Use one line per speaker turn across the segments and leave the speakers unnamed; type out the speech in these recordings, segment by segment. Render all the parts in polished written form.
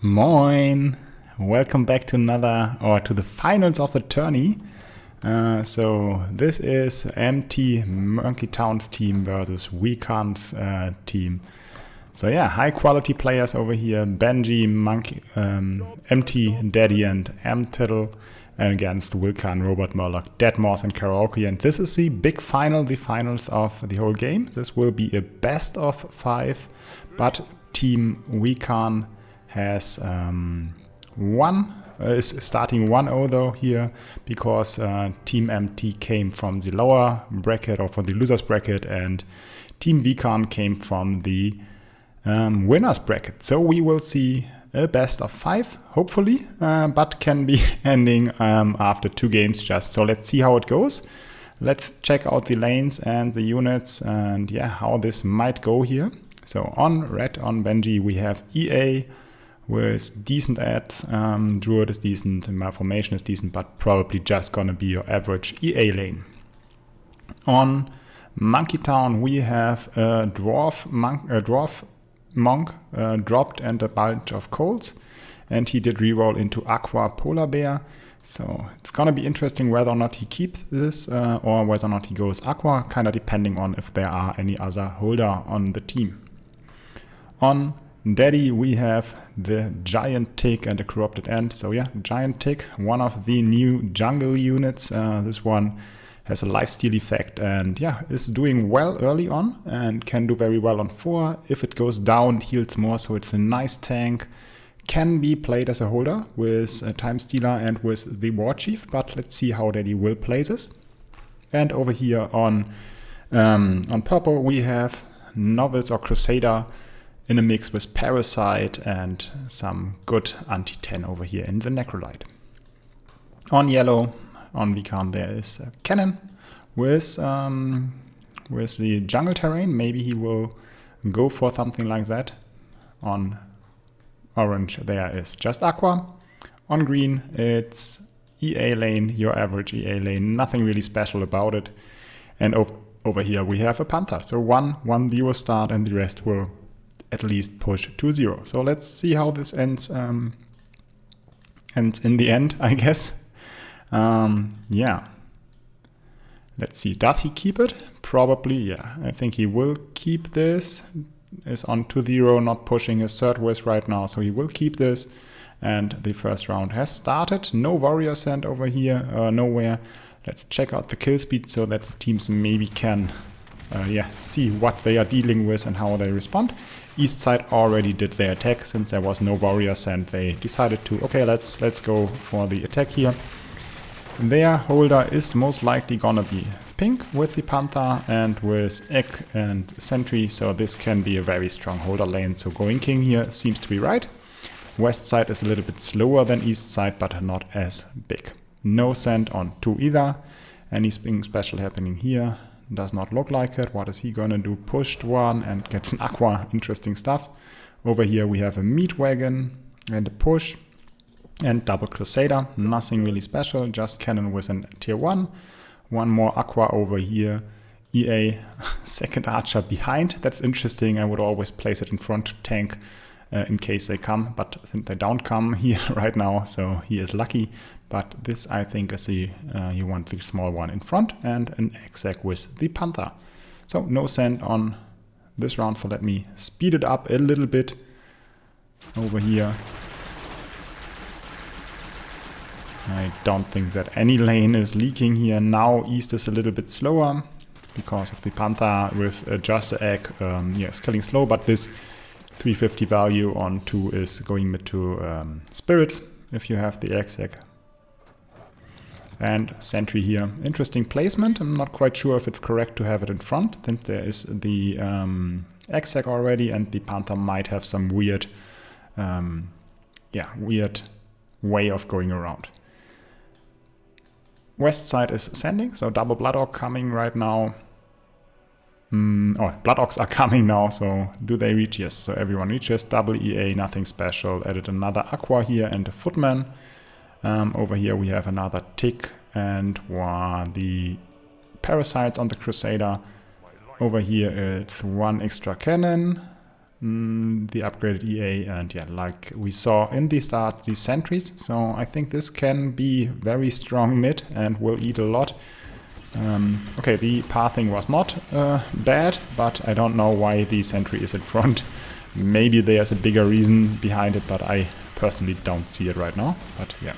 Moin! Welcome back to the finals of the tourney. So this is MT Monkey Town's team versus WiKARN's team. So yeah, high quality players over here. Benji, Monkey, MT, Daddy and M-Tiddle. And against WiKARN, Robot Murloc, Deadmau5 and Karaoke. And this is the big final, the finals of the whole game. This will be a best of 5, but Team WiKARN has is starting 1-0 though here, because Team MT came from the lower bracket, or from the losers bracket, and Team WiKARN came from the winners bracket. So we will see a best of 5, hopefully, but can be ending after 2 games just. So let's see how it goes. Let's check out the lanes and the units, and yeah, how this might go here. So on red, on Benji, we have EA with decent ads. Druid is decent, Malformation is decent, but probably just gonna be your average EA lane. On Monkey Town, we have a dwarf monk dropped and a bunch of coals, and he did reroll into Aqua Polar Bear. So it's gonna be interesting whether or not he keeps this or whether or not he goes Aqua, kind of depending on if there are any other holder on the team. On Daddy, we have the Giant Tick and a Corrupted Ant. So yeah, Giant Tick, one of the new jungle units. This one has a lifesteal effect and yeah, is doing well early on and can do very well on 4. If it goes down, it heals more, so it's a nice tank. Can be played as a holder with a Time Stealer and with the War Chief, but let's see how Daddy will play this. And over here on purple, we have Novice or Crusader in a mix with Parasite and some good anti-10 over here in the Necrolite. On yellow, on WiKARN, there is a Cannon with the jungle terrain. Maybe he will go for something like that. On orange, there is just Aqua. On green, it's EA lane, your average EA lane, nothing really special about it. And over here we have a Panther. So 1-0 start, and the rest will at least push 2-0. So let's see how this ends. And in the end, I guess. Yeah. Let's see. Does he keep it? Probably, yeah. I think he will keep this. Is on 2-0, not pushing his third whiz right now, so he will keep this. And the first round has started. No warrior sent over here, nowhere. Let's check out the kill speed so that the teams maybe can see what they are dealing with and how they respond. East side already did their attack. Since there was no warrior sent, they decided to, okay, let's go for the attack here. Their holder is most likely gonna be pink with the Panther and with Egg and Sentry, so this can be a very strong holder lane. So going king here seems to be right. West side is a little bit slower than east side, but not as big. No send on 2 either. Anything special happening here? Does not look like it. What is he gonna do? Pushed 1 and gets an Aqua. Interesting stuff. Over here we have a Meat Wagon and a push and double Crusader. Nothing really special, just Cannon with an tier 1. One more Aqua over here. EA, second Archer behind. That's interesting. I would always place it in front to tank in case they come, but since they don't come here right now, so he is lucky. But this, I think, is the you want the small one in front and an exec with the Panther. So no send on this round, so let me speed it up a little bit over here. I don't think that any lane is leaking here. Now east is a little bit slower because of the Panther with just the egg. It's killing slow, but this 350 value on 2 is going mid to Spirit if you have the exec. And Sentry here. Interesting placement. I'm not quite sure if it's correct to have it in front, since there is the exec already, and the Panther might have some weird way of going around. West side is sending, so double Blood Orc coming right now. Blood Orcs are coming now, so do they reach? Yes, so everyone reaches. Double EA, nothing special. Added another Aqua here and a Footman. Over here we have another Tick and the Parasites on the Crusader. Over here it's 1 extra cannon, the upgraded EA, and yeah, like we saw in the start, the sentries. So I think this can be very strong mid and will eat a lot. Okay, the pathing was not bad, but I don't know why the sentry is in front. Maybe there's a bigger reason behind it, but I personally don't see it right now. But yeah.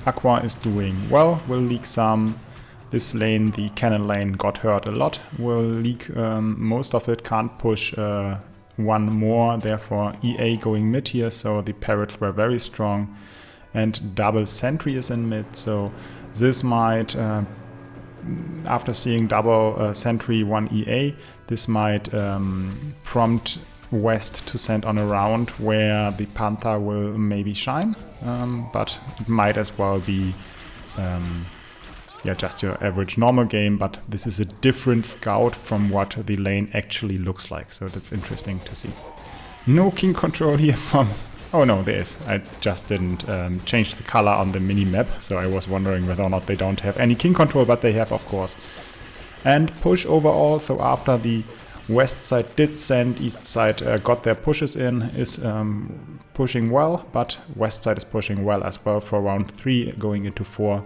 Aqua is doing well, will leak some. This lane, the cannon lane, got hurt a lot, will leak most of it, can't push one more, therefore EA going mid here, so the parrots were very strong. And double sentry is in mid, so this might, after seeing double sentry 1 EA, this might prompt West to send on a round where the Panther will maybe shine, but it might as well be yeah, just your average normal game, but this is a different scout from what the lane actually looks like, so that's interesting to see. No king control here from... Oh no, there is. I just didn't change the color on the mini-map, so I was wondering whether or not they don't have any king control, but they have, of course. And push overall, so after the west side did send, east side got their pushes in, is pushing well, but west side is pushing well as well for round 3, going into 4.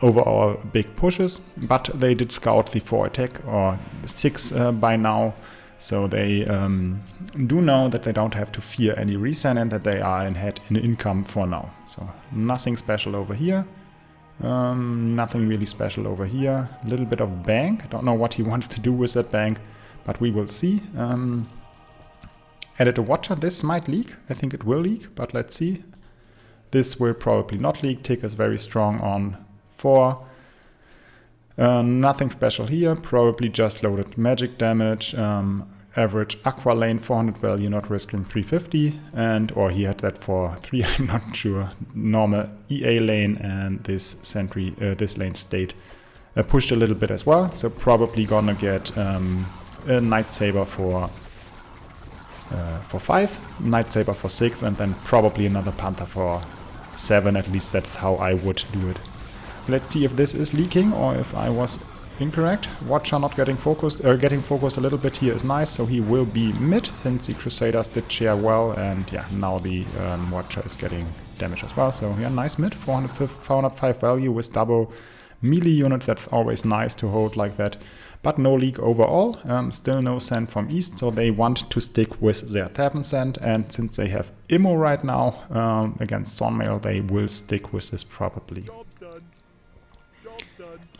Overall big pushes, but they did scout the 4 attack, or 6 by now. So they do know that they don't have to fear any resend and that they are in income for now. So nothing special over here. Nothing really special over here. A little bit of bank. I don't know what he wants to do with that bank, but we will see. Added a watcher. This might leak. I think it will leak, but let's see. This will probably not leak. Tick is very strong on 4. Nothing special here, probably just loaded magic damage, average aqua lane 400 value, not risking 350, and or he had that for 3, I'm not sure. Normal EA lane, and this sentry, this lane state pushed a little bit as well, so probably gonna get a Night Saber for 5, Night Saber for 6, and then probably another Panther for 7, at least that's how I would do it. Let's see if this is leaking or if I was incorrect. Watcher not getting focused, getting focused a little bit here is nice, so he will be mid since the Crusaders did share well, and yeah, now the Watcher is getting damage as well. So yeah, nice mid, 405 value with double melee units. That's always nice to hold like that. But no leak overall, still no send from east, so they want to stick with their Thaven send, and since they have Immo right now against Thornmail, they will stick with this probably.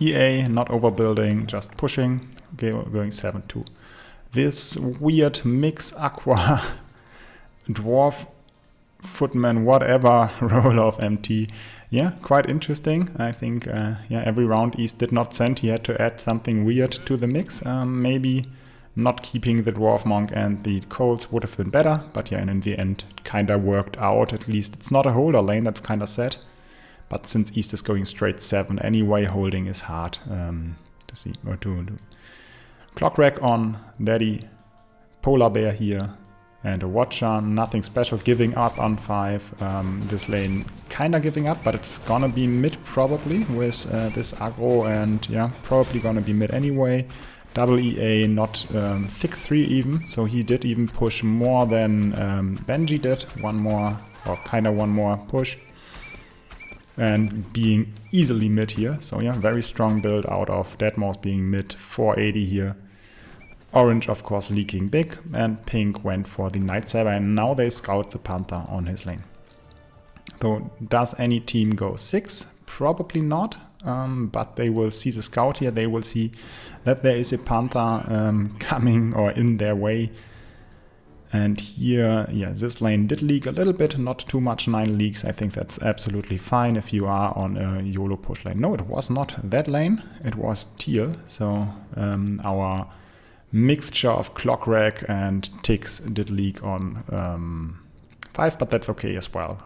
EA not overbuilding, just pushing, going 7-2. This weird mix aqua dwarf footman whatever role of MT. Yeah, quite interesting. I think yeah, every round East did not send. He had to add something weird to the mix. Maybe not keeping the dwarf monk and the coals would have been better, but yeah, and in the end it kinda worked out. At least it's not a holder lane, that's kinda sad. But since East is going straight 7 anyway, holding is hard to see or to do. Clock rack on Daddy, Polar Bear here, and a Watcher. Nothing special, giving up on 5. This lane kinda giving up, but it's gonna be mid probably with this aggro, and yeah, probably gonna be mid anyway. Double EA, not 6-3 even, so he did even push more than Benji did. One more, or kinda one more push. And being easily mid here, so yeah, very strong build out of Deadmau5 being mid, 480 here. Orange, of course, leaking big, and pink went for the Night Saber, and now they scout the Panther on his lane. So does any team go 6? Probably not, but they will see the scout here, they will see that there is a Panther coming or in their way. And here, yeah, this lane did leak a little bit, not too much, 9 leaks. I think that's absolutely fine if you are on a YOLO push lane. No, it was not that lane, it was teal. So our mixture of clock rack and ticks did leak on 5, but that's okay as well.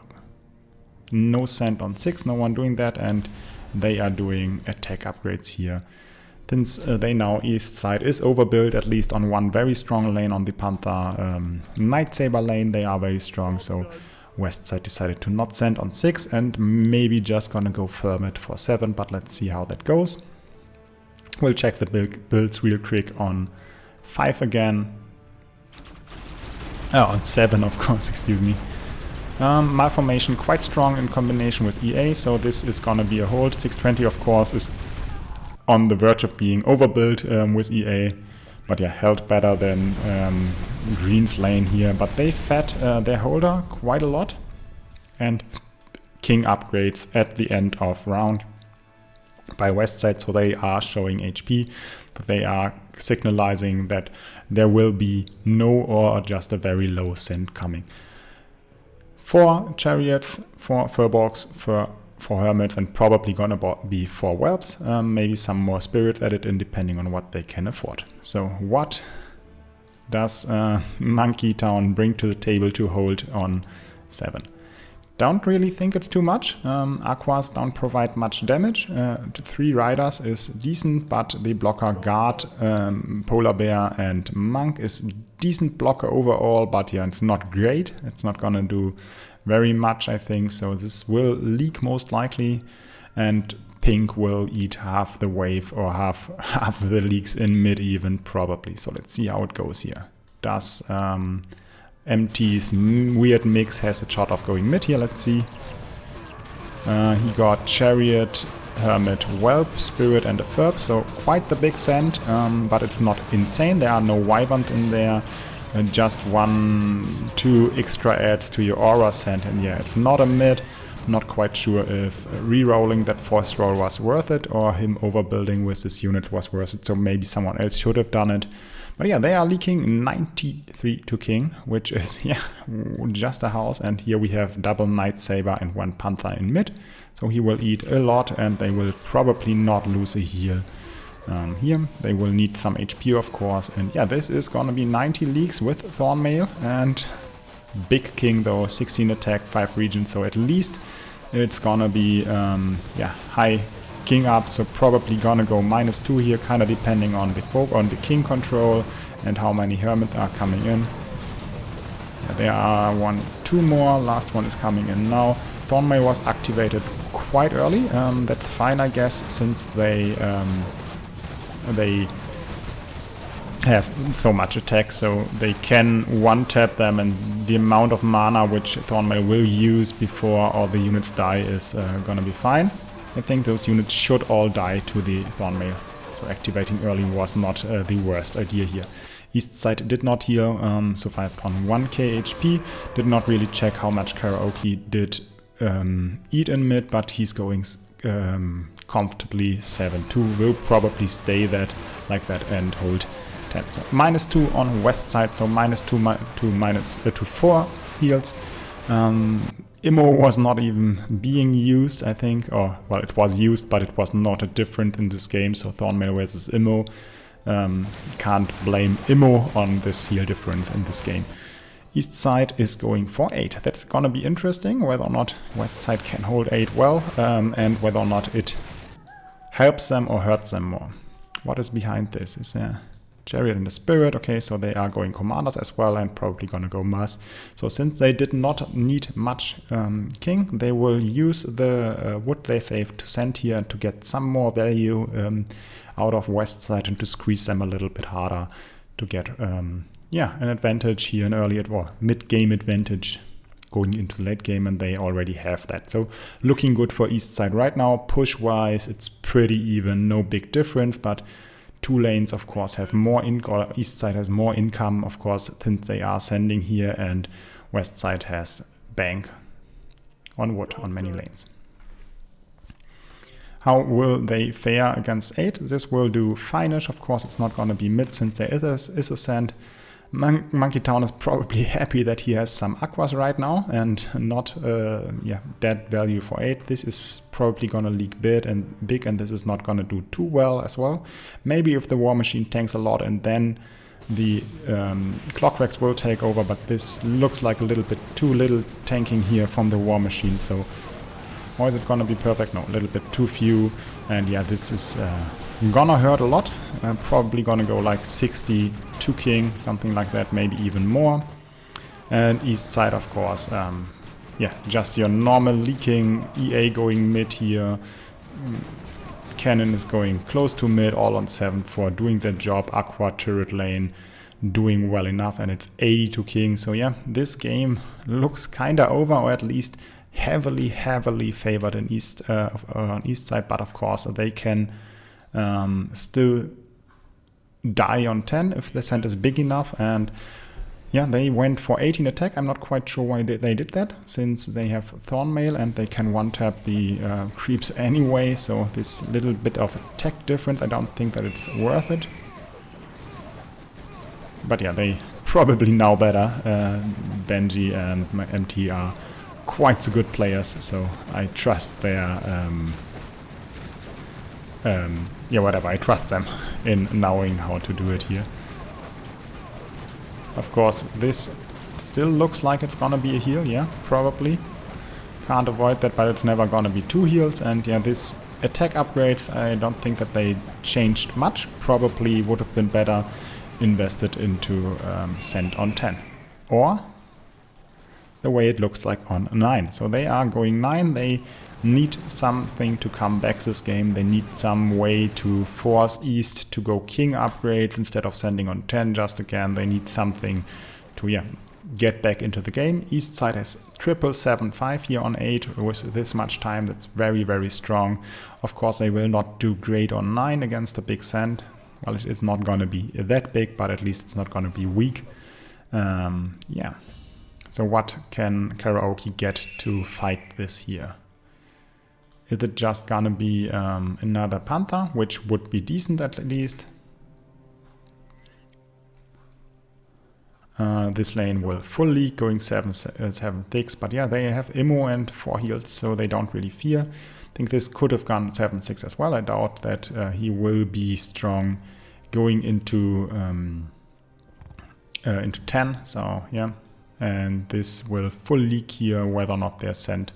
No send on 6, no one doing that, and they are doing attack upgrades here. Since they now east side is overbuilt, at least on one very strong lane on the Panther Night Saber lane, they are very strong, so west side decided to not send on 6 and maybe just gonna go firm it for 7, but let's see how that goes. We'll check the builds real quick on 5 again. Oh, and 7 of course, excuse me. Malformation quite strong in combination with EA, so this is gonna be a hold. 620 of course is on the verge of being overbuilt with EA, but yeah, held better than Green's lane here. But they fed their holder quite a lot, and king upgrades at the end of round by west side, so they are showing HP. They are signalizing that there will be no or just a very low cent coming. 4 chariots, 4 furbolgs, 4 hermits, and probably gonna be 4 whelps. Maybe some more spirits added in depending on what they can afford. So what does Monkey Town bring to the table to hold on 7? Don't really think it's too much. Aquas don't provide much damage. 3 riders is decent, but the blocker guard, polar bear and monk is decent blocker overall, but yeah, it's not great. It's not gonna do very much, I think. So this will leak most likely, and pink will eat half the wave or half the leaks in mid even probably. So let's see how it goes here. Does MT's weird mix has a shot of going mid here? Let's see. He got chariot, hermit, whelp, spirit, and a furb, so quite the big send, but it's not insane. There are no wyverns in there, and just 1-2 extra adds to your aura send, and yeah, it's not a mid. Not quite sure if re-rolling that force roll was worth it, or him overbuilding with this unit was worth it, so maybe someone else should have done it. But yeah, they are leaking 93 to king, which is, yeah, just a house. And here we have double Night Saber and 1 Panther in mid. So he will eat a lot, and they will probably not lose a heal here. They will need some HP, of course. And yeah, this is gonna be 90 leaks with Thornmail. And big king though, 16 attack, 5 region. So at least it's gonna be, yeah, high king up, so probably gonna go -2 here, kind of depending on the king control and how many hermits are coming in. Yeah, there are 2 more. Last one is coming in now. Thornmail was activated quite early. That's fine, I guess, since they have so much attack, so they can one-tap them, and the amount of mana which Thornmail will use before all the units die is gonna be fine. I think those units should all die to the Thornmail, so activating early was not the worst idea here. East side did not heal, survived on 1k HP, did not really check how much Karaoke did eat in mid, but he's going comfortably 7-2, will probably stay like that and hold 10. So -2 on west side, so -2 to 4 heals. Immo was not even being used, I think, or well, it was used, but it was not a different in this game. So Thornmail versus Immo, can't blame Immo on this heal difference in this game. East side is going for 8. That's gonna be interesting, whether or not west side can hold 8 well, and whether or not it helps them or hurts them more. What is behind this? Is there Chariot and the Spirit? Okay, so they are going commanders as well, and probably gonna go mass. So since they did not need much king, they will use the wood they saved to send here to get some more value out of west side and to squeeze them a little bit harder to get yeah, an advantage here, an early or mid-game advantage going into late game, and they already have that. So looking good for east side right now. Push-wise, it's pretty even, no big difference, but 2 lanes, of course, have more or east side has more income, of course, since they are sending here, and west side has bank on wood on many lanes. How will they fare against 8? This will do fine-ish. Of course, it's not going to be mid since there is a send. Monkey Town is probably happy that he has some aquas right now and not yeah, dead value for 8. This is probably gonna leak big, and this is not gonna do too well as well. Maybe if the War Machine tanks a lot and then the Clockworks will take over, but this looks like a little bit too little tanking here from the War Machine. So, or is it gonna be perfect? No, a little bit too few, and yeah, this is gonna hurt a lot. Probably gonna go like 60 to king, something like that, maybe even more. And east side, of course, yeah, just your normal leaking EA going mid here. cannon is going close to mid, all on 7-4, doing their job. Aqua turret lane doing well enough, and it's 80 to king. So yeah, this game looks kind of over, or at least heavily favored on east side. But of course, they can still die on 10 if the center is big enough. And yeah, they went for 18 attack. I'm not quite sure why they did that, since they have Thornmail and they can one-tap the creeps anyway. So this little bit of attack difference, I don't think that it's worth it. But yeah, they probably know better. Benji and MT are quite so good players, so I trust their I trust them in knowing how to do it here. Of course, this still looks like it's gonna be a heal, yeah, probably. Can't avoid that, but it's never gonna be 2 heals. And yeah, this attack upgrades, I don't think that they changed much. Probably would have been better invested into Send on 10. Or the way it looks like on 9. So they are going 9, they need something to come back this game. They need some way to force East to go king upgrades instead of sending on 10 just again. They need something to get back into the game. East side has 775 here on 8 with this much time. That's very strong. Of course, they will not do great on 9 against a big send. Well, it is not going to be that big, but at least it's not going to be weak. Yeah. So what can Karaoke get to fight this here? Is it just gonna be another Panther, which would be decent at least? This lane will full leak, going 7-6, but yeah, they have Immo and 4 heals, so they don't really fear. I think this could have gone 7-6 as well. I doubt that he will be strong going into 10, so yeah. And this will full leak here, whether or not they're sent.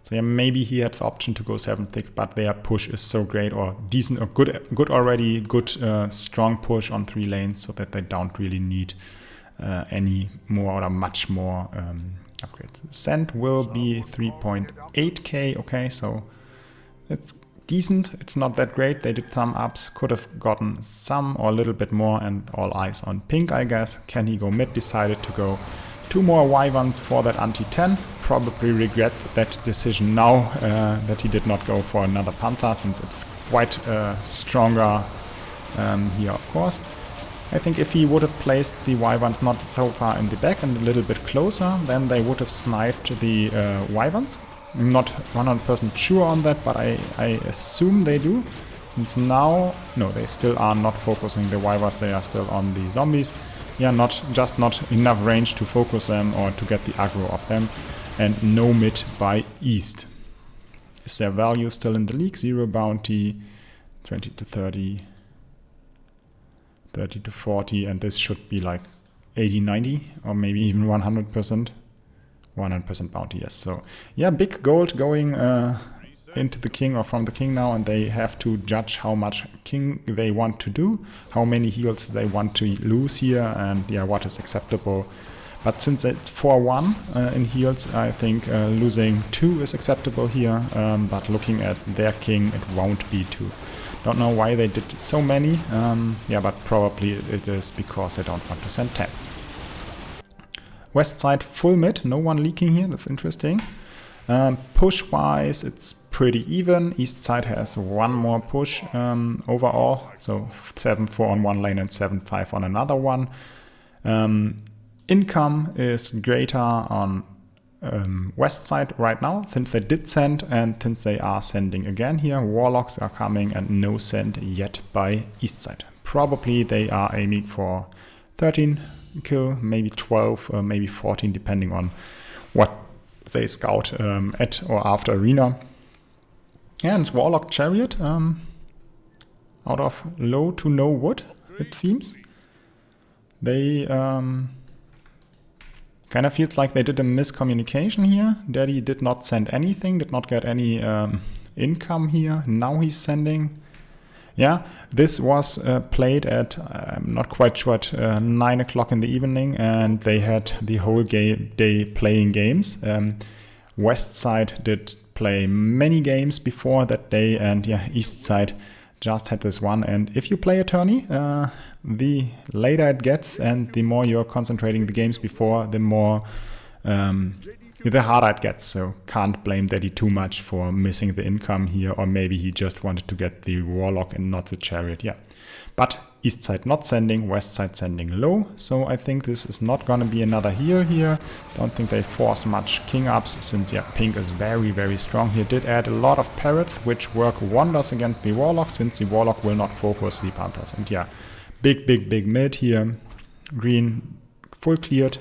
So yeah, maybe he had the option to go 7-6, but their push is so great, or decent, or good already, good strong push on 3 lanes, so that they don't really need any more or much more upgrades. Send will be 3.8k. Okay, so it's decent. It's not that great. They did some ups, could have gotten some or a little bit more, and all eyes on Pink, I guess. Can he go mid? Decided to go 2 more Y1s for that anti-10. Probably regret that decision now, that he did not go for another Panther, since it's quite stronger here, of course. I think if he would have placed the Y1s not so far in the back and a little bit closer, then they would have sniped the Y1s. I'm not 100% sure on that, but I assume they do. Since now, no, they still are not focusing the Y1s, they are still on the zombies. Yeah, not enough range to focus them or to get the aggro of them. And no mid by East. Is their value still in the league? 0 bounty, 20 to 30, 30 to 40, and this should be like 80, 90, or maybe even 100%. 100% bounty, yes. So yeah, big gold going into the king or from the king now, and they have to judge how much king they want to do, how many heals they want to lose here, and yeah, what is acceptable. But since it's 4-1 in heals, I think losing 2 is acceptable here, but looking at their king, it won't be 2. Don't know why they did so many, yeah, but probably it is because they don't want to send 10. West side full mid, no one leaking here, that's interesting. Push-wise, it's pretty even. East side has 1 more push overall, so 7-4 on one lane and 7-5 on another one. Income is greater on west side right now, since they did send, and since they are sending again here. Warlocks are coming and no send yet by east side. Probably they are aiming for 13 kill, maybe 12, maybe 14, depending on what they scout at or after arena. And Warlock Chariot out of low to no wood, it seems. They kind of feels like they did a miscommunication here. Daddy did not send anything, did not get any income here. Now he's sending. Yeah, this was played at, I'm not quite sure, at 9 o'clock in the evening, and they had the whole day playing games. West side did play many games before that day, and yeah, East side just had this one. And if you play a tourney, the later it gets and the more you're concentrating the games before, the more the harder it gets. So can't blame Daddy too much for missing the income here, or maybe he just wanted to get the Warlock and not the Chariot. Yeah, but East side not sending, West side sending low. So I think this is not going to be another heal here. Don't think they force much king ups, since yeah, pink is very, very strong here. Did add a lot of parrots, which work wonders against the Warlock, since the Warlock will not focus the Panthers. And yeah, big mid here. Green full cleared.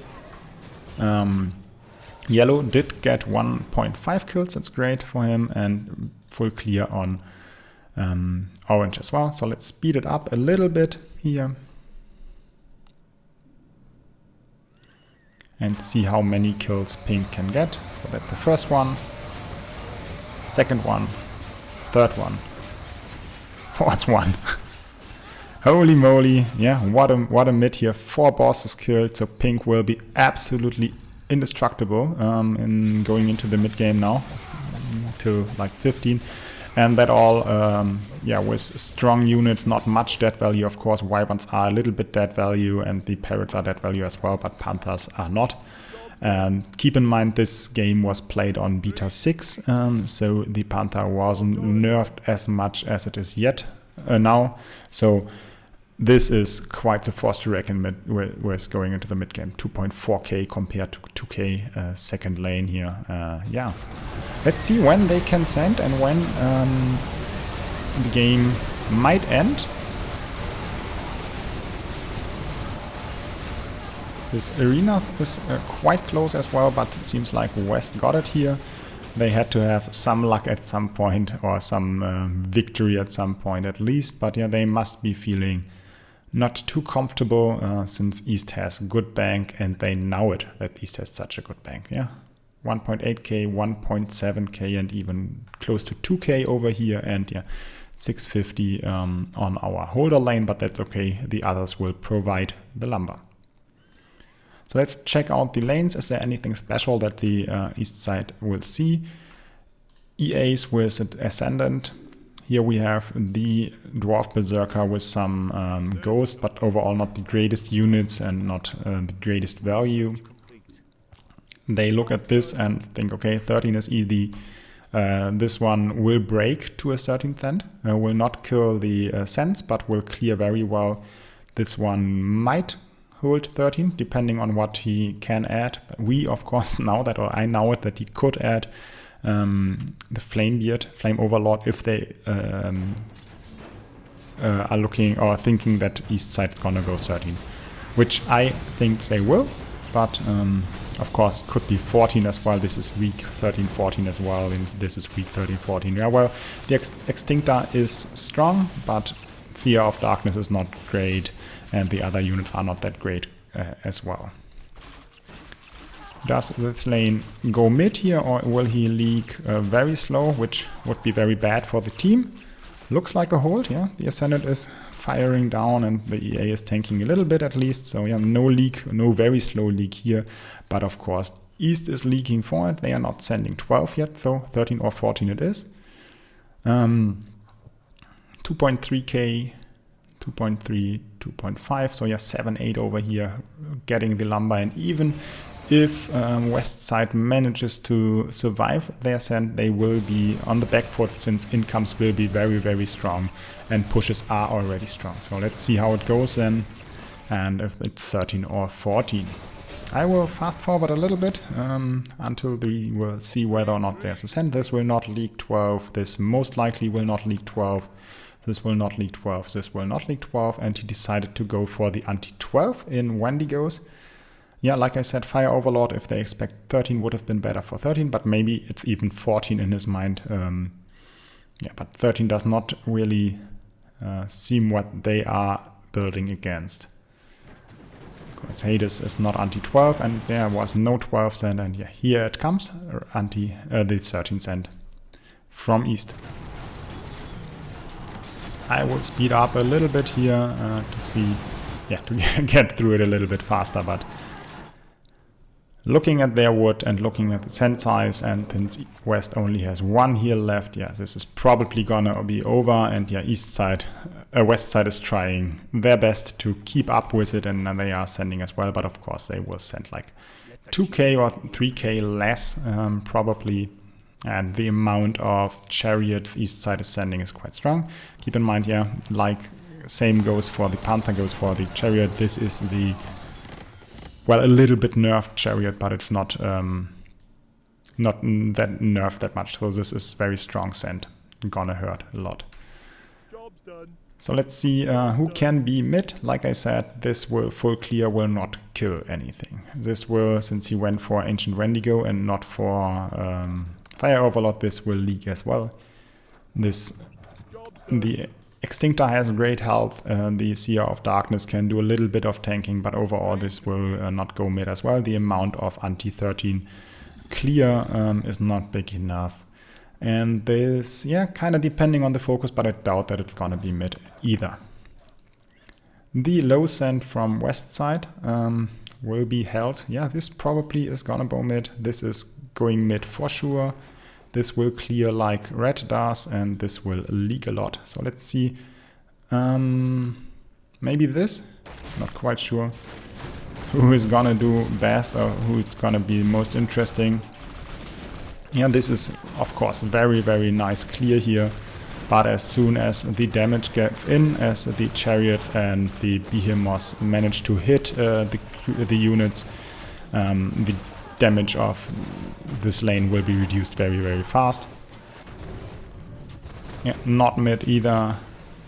Yellow did get 1.5 kills, that's great for him, and full clear on orange as well. So let's speed it up a little bit here and see how many kills pink can get. So that's the first one, second one, third one, fourth one. Holy moly, yeah, what a mid here. 4 bosses killed, so pink will be absolutely indestructible in going into the mid game now till like 15, and that all yeah, with strong units, not much dead value. Of course, Wyverns are a little bit dead value and the Parrots are dead value as well, but Panthers are not. Keep in mind this game was played on beta 6, so the Panther wasn't nerfed as much as it is yet now. So this is quite the force to reckon with going into the mid game. 2.4k compared to 2k second lane here. Yeah, let's see when they can send and when the game might end. This arena is quite close as well, but it seems like West got it here. They had to have some luck at some point, or some victory at some point at least. But yeah, they must be feeling not too comfortable, since East has good bank, and they know it that East has such a good bank. Yeah, 1.8k, 1.7k, and even close to 2k over here, and yeah, 650 on our holder lane, but that's okay. The others will provide the lumber. So let's check out the lanes. Is there anything special that the East side will see? EAs with Ascendant. Here we have the Dwarf Berserker with some Ghost, but overall not the greatest units and not the greatest value. They look at this and think, okay, 13 is easy. This one will break to a certain extent, will not kill the Sense, but will clear very well. This one might hold 13, depending on what he can add. We, of course, know that, or I know it, that he could add the Flame Overlord, if they are looking or thinking that East side is gonna go 13, which I think they will. But of course, it could be 14 as well. This is week 13, 14 as well, and this is week 13, 14. Yeah, well, the Extinctor is strong, but Fear of Darkness is not great, and the other units are not that great as well. Does this lane go mid here, or will he leak very slow, which would be very bad for the team? Looks like a hold, yeah. The Ascendant is firing down and the EA is tanking a little bit at least. So yeah, no leak, no very slow leak here. But of course, East is leaking for it. They are not sending 12 yet, so 13 or 14 it is. 2.3k, 2.3, 2.5. So yeah, 7, 8 over here, getting the lumber. And even if West side manages to survive their send, they will be on the back foot, since incomes will be very, very strong and pushes are already strong. So let's see how it goes then, and if it's 13 or 14. I will fast forward a little bit until we will see whether or not there's a send. This will not leak 12. This most likely will not leak 12. This will not leak 12. This will not leak 12. And he decided to go for the anti-12 in Wendigos. Yeah, like I said, Fire Overlord, if they expect 13, would have been better for 13, but maybe it's even 14 in his mind. Yeah, but 13 does not really seem what they are building against. Because Hades is not anti-12, and there was no 12 send, and yeah, here it comes, the 13 send from East. I will speed up a little bit here to see, yeah, to get through it a little bit faster, but looking at their wood and looking at the sand size, and since west only has one heel left, yeah, this is probably gonna be over. And yeah, west side is trying their best to keep up with it, and they are sending as well, but of course they will send like 2k or 3k less probably. And the amount of chariots east side is sending is quite strong. Keep in mind, yeah, like same goes for the Panther, goes for the chariot. This is the, well, a little bit nerfed chariot, but it's not that nerfed that much. So this is very strong send. Gonna hurt a lot.
Job's done.
So let's see who can be mid. Like I said, this will full clear will not kill anything. This will, since he went for Ancient Wendigo and not for Fire Overlord, this will leak as well. The Extinctor has great health. The Seer of Darkness can do a little bit of tanking, but overall this will not go mid as well. The amount of anti-13 clear is not big enough. And this, yeah, kind of depending on the focus, but I doubt that it's gonna be mid either. The low send from west side will be held. Yeah, this probably is gonna go mid. This is going mid for sure. This will clear like red does, and this will leak a lot. So let's see. Maybe this? Not quite sure who is gonna do best or who is gonna be most interesting. Yeah, this is of course very, very nice clear here. But as soon as the damage gets in, as the chariots and the behemoths manage to hit the units, the damage of this lane will be reduced very, very fast. Yeah, not mid either.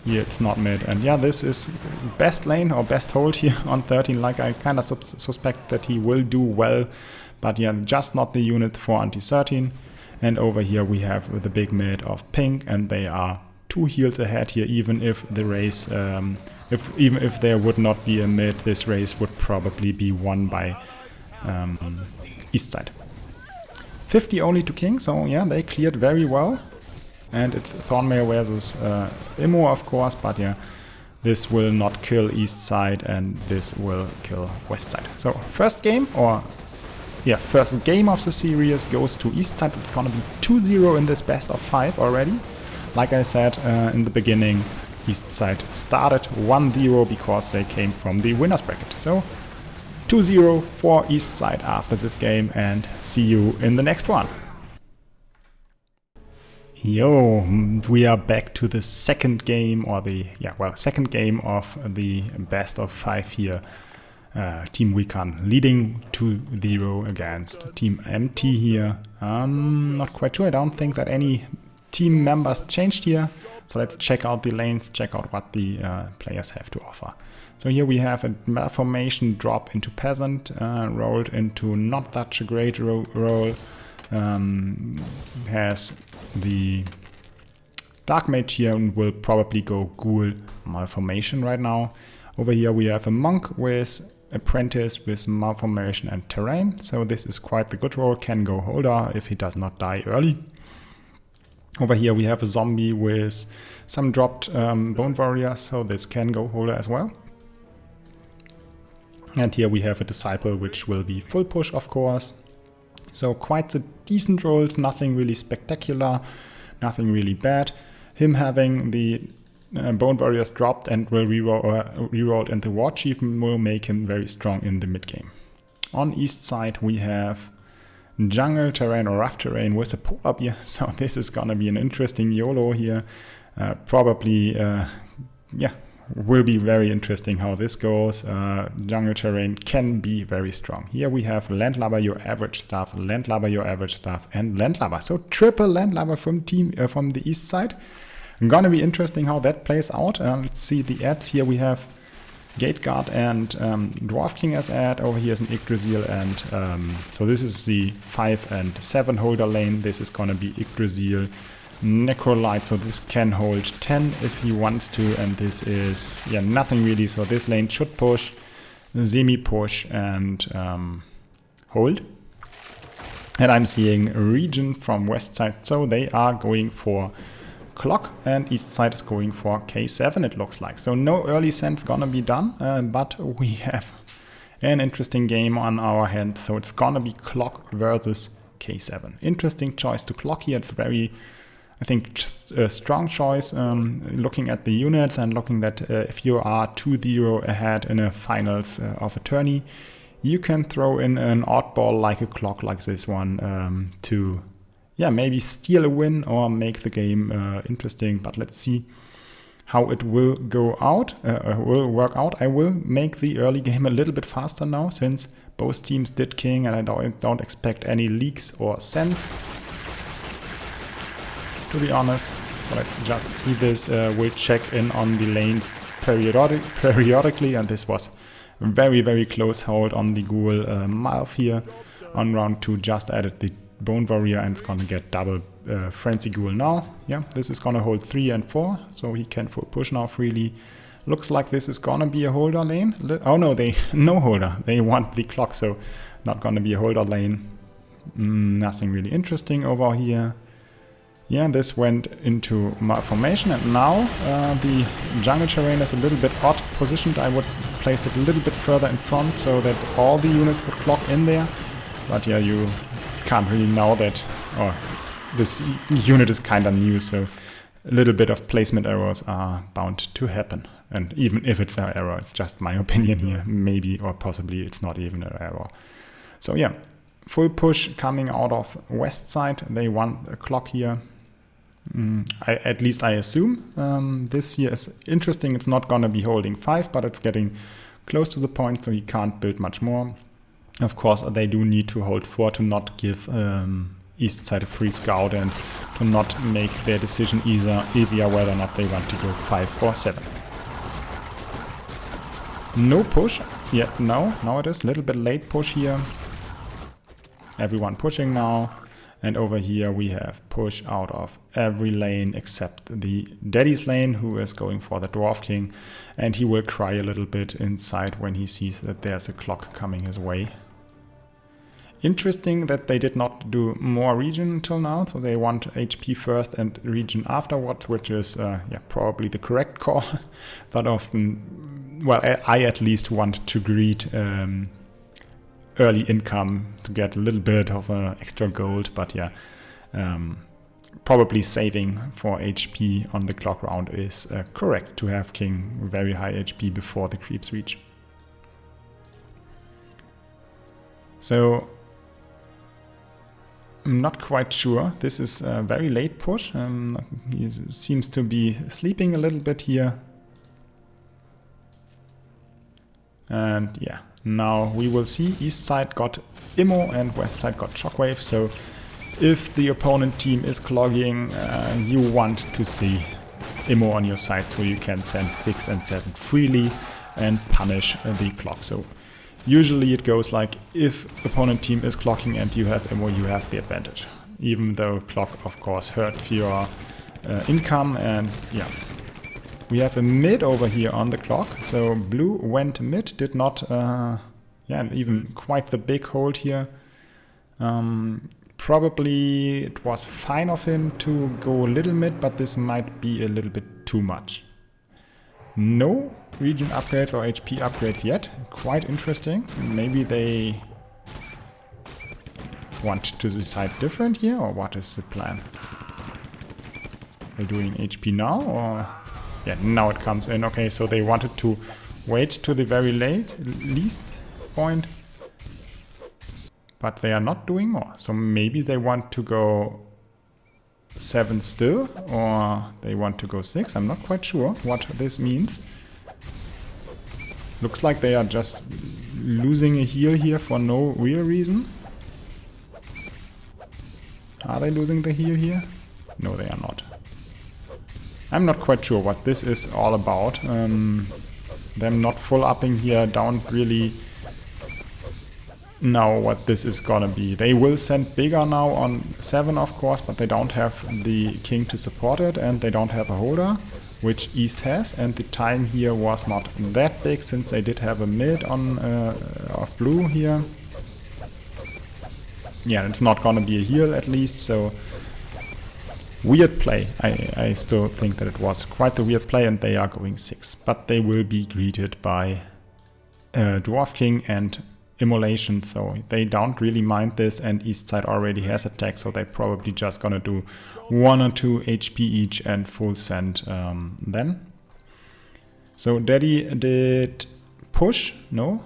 Here it's not mid. And yeah, this is best lane or best hold here on 13. Like I kind of suspect that he will do well. But yeah, just not the unit for anti-13. And over here we have the big mid of pink, and they are 2 heals ahead here. Even if the race, even if there would not be a mid, this race would probably be won by east side. 50 only to king, so yeah, they cleared very well. And it's Thornmail versus Immo, of course, but yeah, this will not kill east side, and this will kill west side. So first game, or yeah, first game of the series goes to east side. It's gonna be 2-0 in this best of 5 already. Like I said in the beginning, east side started 1-0 because they came from the winners bracket. So 2-0 for east side after this game, and see you in the next one. Yo, we are back to the second game, or the, yeah, well, second game of the best of 5 here. Team WiKARN leading 2-0 against Team MT here. Not quite sure. I don't think that any team members changed here. So let's check out the lane, check out what the players have to offer. So here we have a malformation drop into peasant, rolled into not such a great roll. Has the dark mage here and will probably go ghoul malformation right now. Over here we have a monk with apprentice with malformation and terrain. So this is quite the good roll. Can go holder if he does not die early. Over here we have a zombie with some dropped bone warrior, so this can go holder as well. And here we have a disciple, which will be full push, of course. So quite a decent roll, nothing really spectacular, nothing really bad. Him having the bone warriors dropped and will rerolled into war chief will make him very strong in the mid game. On east side we have jungle terrain or rough terrain with a polar bear, so this is gonna be an interesting YOLO here. Probably, yeah, will be very interesting how this goes. Jungle terrain can be very strong. Here we have landlubber your average stuff, landlubber your average stuff, and landlubber. So triple landlubber from from the east side. Gonna be interesting how that plays out. Let's see the ads. Here we have Gateguard and Dwarf King as ad. Over here is an Yggdrasil, and so this is the 5 and 7 holder lane. This is gonna be Yggdrasil, Necrolite, so this can hold 10 if he wants to, and this is, yeah, nothing really. So this lane should push, semi-push, and hold. And I'm seeing region from west side, so they are going for clock, and east side is going for K7, it looks like. So no early send's gonna be done, but we have An interesting game on our hand, so it's gonna be clock versus K7. Interesting choice to clock here. It's very, I think, just a strong choice, looking at the units and looking that if you are 2-0 ahead in a finals of a tourney, you can throw in an oddball like a clock like this one to, yeah, maybe steal a win or make the game interesting. But let's see how it will go out, will work out. I will make the early game a little bit faster now, since both teams did king and I don't expect any leaks or sends, to be honest. So let's just see this. We'll check in on the lanes periodically, and this was a very, very close hold on the ghoul Malf here. On round 2 just added the Bone Warrior and it's gonna get double Frenzy Ghoul now. Yeah, this is gonna hold 3 and 4, so he can full push now freely. Looks like this is gonna be a holder lane. Oh no, no holder. They want the clock, so not gonna be a holder lane. Nothing really interesting over here. Yeah, this went into malformation, and now the jungle terrain is a little bit odd positioned. I would place it a little bit further in front so that all the units would clock in there. But yeah, you can't really know that. Oh, this unit is kind of new, so a little bit of placement errors are bound to happen. And even if it's an error, it's just my opinion here. Maybe or possibly it's not even an error. So yeah, full push coming out of west side. They want a clock here. At least I assume. This here is interesting. It's not going to be holding 5, but it's getting close to the point, so he can't build much more. Of course, they do need to hold 4 to not give east side a free scout and to not make their decision either whether or not they want to go 5 or 7. No push yet. Now it is a little bit late push here. Everyone pushing now. And over here we have push out of every lane except the Daddy's lane, who is going for the Dwarf King. And he will cry a little bit inside when he sees that there's a clock coming his way. Interesting that they did not do more region until now. So they want HP first and region afterwards, which is probably the correct call. But often, well, I at least want to greet early income to get a little bit of extra gold, but yeah, probably saving for HP on the clock round is correct to have king very high HP before the creeps reach. So I'm not quite sure. This is a very late push. He seems to be sleeping a little bit here. And yeah, now we will see. East side got Immo and west side got Shockwave. So if the opponent team is clogging, you want to see Immo on your side so you can send 6 and 7 freely and punish the clock. So usually it goes like, if opponent team is clocking and you have Immo, you have the advantage. Even though clock of course hurts your income. And yeah, we have a mid over here on the clock. So blue went mid, did not, even quite the big hold here. Probably it was fine of him to go a little mid, but this might be a little bit too much. No region upgrades or HP upgrades yet. Quite interesting. Maybe they want to decide different here, or what is the plan? They're doing HP now, or... Yeah, now it comes in. Okay, so they wanted to wait to the very least point, but they are not doing more. So maybe they want to go 7 still, or they want to go 6. I'm not quite sure what this means. Looks like they are just losing a heal here for no real reason. Are they losing the heal here? No, they are not. I'm not quite sure what this is all about. Them not full upping here, don't really know what this is gonna be. They will send bigger now on 7 of course, but they don't have the king to support it, and they don't have a holder, which East has, and the time here was not that big since they did have a mid on of blue here. Yeah, it's not gonna be a heal at least, so weird play. I still think that it was quite a weird play, and they are going 6, but they will be greeted by Dwarf King and Immolation, so they don't really mind this, and East side already has attack, so they're probably just gonna do 1 or 2 HP each and full send then. So Daddy did push, no?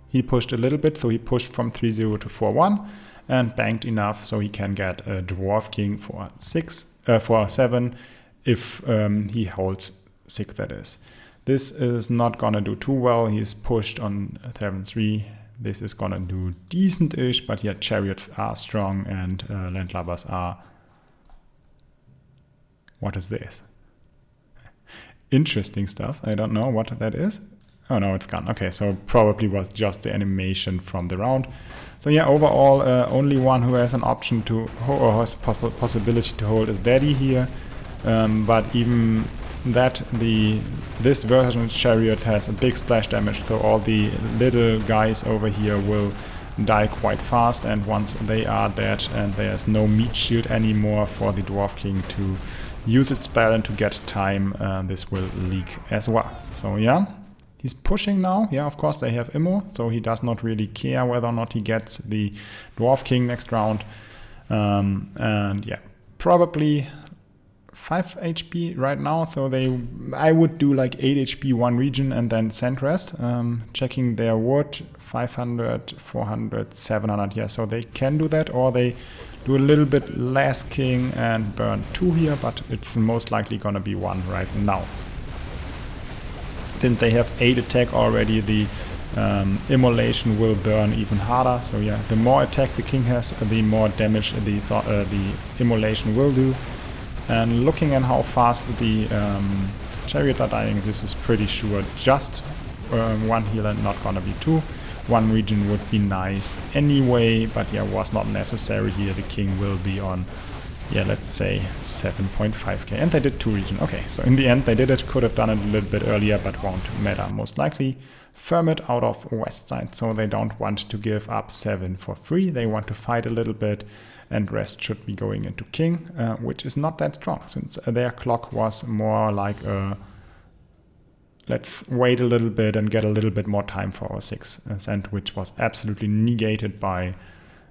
He pushed a little bit, so he pushed from 3-0 to 4-1 and banked enough so he can get a Dwarf King for 7 if he holds 6, that is. This is not gonna do too well. He's pushed on 7-3. This is gonna do decent-ish, but yeah, chariots are strong and landlubbers are... What is this? Interesting stuff. I don't know what that is. Oh no, it's gone. Okay, so probably was just the animation from the round. So yeah, overall, only one who has an option to, or has possibility to hold is Daddy here. But even that, this version of Chariot has a big splash damage, so all the little guys over here will die quite fast, and once they are dead and there's no meat shield anymore for the Dwarf King to use its spell and to get time, this will leak as well. So yeah, he's pushing now. Yeah, of course they have Immo, so he does not really care whether or not he gets the Dwarf King next round. And yeah, probably 5 HP right now, so I would do like 8 HP one region and then send rest. Checking their wood, 500, 400, 700, yeah, so they can do that, or they do a little bit less king and burn 2 here, but it's most likely gonna be 1 right now. Since they have 8 attack already, the Immolation will burn even harder, so yeah, the more attack the king has, the more damage the Immolation will do. And looking at how fast the chariots are dying, this is pretty sure just 1 healer, not gonna be 2. 1 region would be nice anyway, but yeah, was not necessary here. The king will be on, yeah, let's say 7.5k, and they did 2 region. Okay, so in the end they did it. Could have done it a little bit earlier, but won't matter. Most likely firm it out of west side, so they don't want to give up 7 for free. They want to fight a little bit, and rest should be going into king, which is not that strong, since their clock was more like a let's wait a little bit and get a little bit more time for our 6th, which was absolutely negated by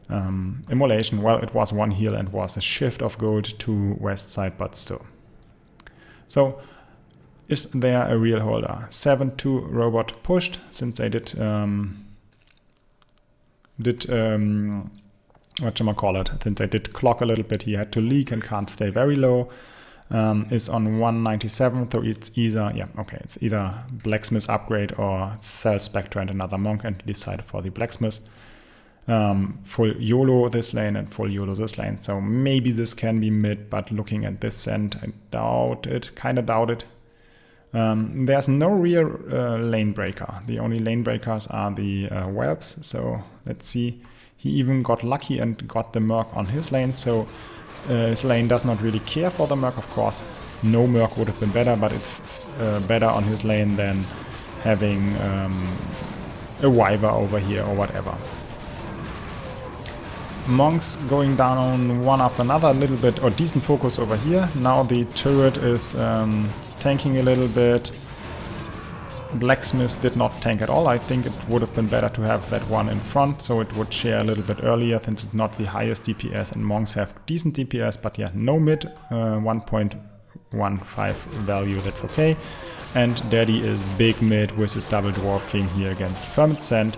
Immolation. Well, it was 1 heal and was a shift of gold to west side, but still. So is there a real holder? 7-2 robot pushed, since they did whatchamacallit, since they did clock a little bit, he had to leak and can't stay very low. Is on 197, so it's either, yeah, okay, it's either Blacksmith upgrade or sell Spectre and another Monk, and decide for the Blacksmith. Full YOLO this lane and full YOLO this lane, so maybe this can be mid, but looking at this end, I doubt it, kinda doubt it. There's no real lane breaker. The only lane breakers are the whelps, so let's see. He even got lucky and got the Merc on his lane, so his lane does not really care for the Merc, of course. No Merc would have been better, but it's better on his lane than having a Wyver over here or whatever. Monks going down one after another, a little bit, or decent focus over here. Now the turret is tanking a little bit. Blacksmith did not tank at all. I think it would have been better to have that one in front, so it would share a little bit earlier, since it's not the highest DPS, and Monks have decent DPS, but yeah, no mid, 1.15 value, that's okay. And Daddy is big mid with his double Dwarf King here against Ferment Sand.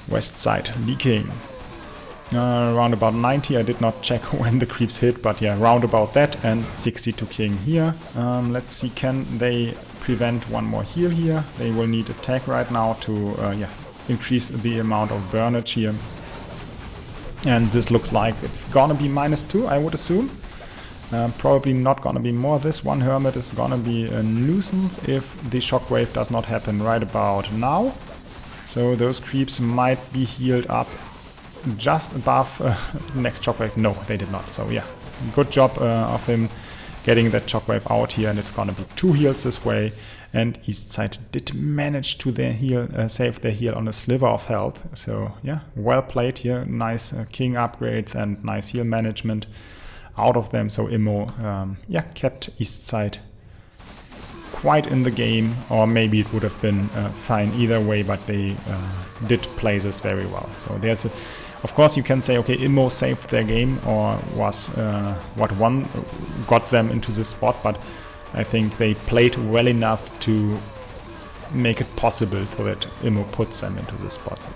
West side leaking. Around about 90, I did not check when the creeps hit, but yeah, round about that, and 62 king here. Let's see, can they prevent one more heal here? They will need attack right now to increase the amount of burnage here. And this looks like it's gonna be -2, I would assume. Probably not gonna be more. This one Hermit is gonna be a nuisance if the shockwave does not happen right about now. So those creeps might be healed up just above next shockwave. No, they did not. So yeah, good job of him getting that shockwave out here, and it's gonna be 2 heals this way. And East side did manage to save their heal on a sliver of health. So yeah, well played here. Nice king upgrades and nice heal management out of them. So Immo kept East side quite in the game, or maybe it would have been fine either way, but they did play this very well. So there's of course you can say, okay, Immo saved their game or was what got them into this spot, but I think they played well enough to make it possible so that Immo puts them into this spot.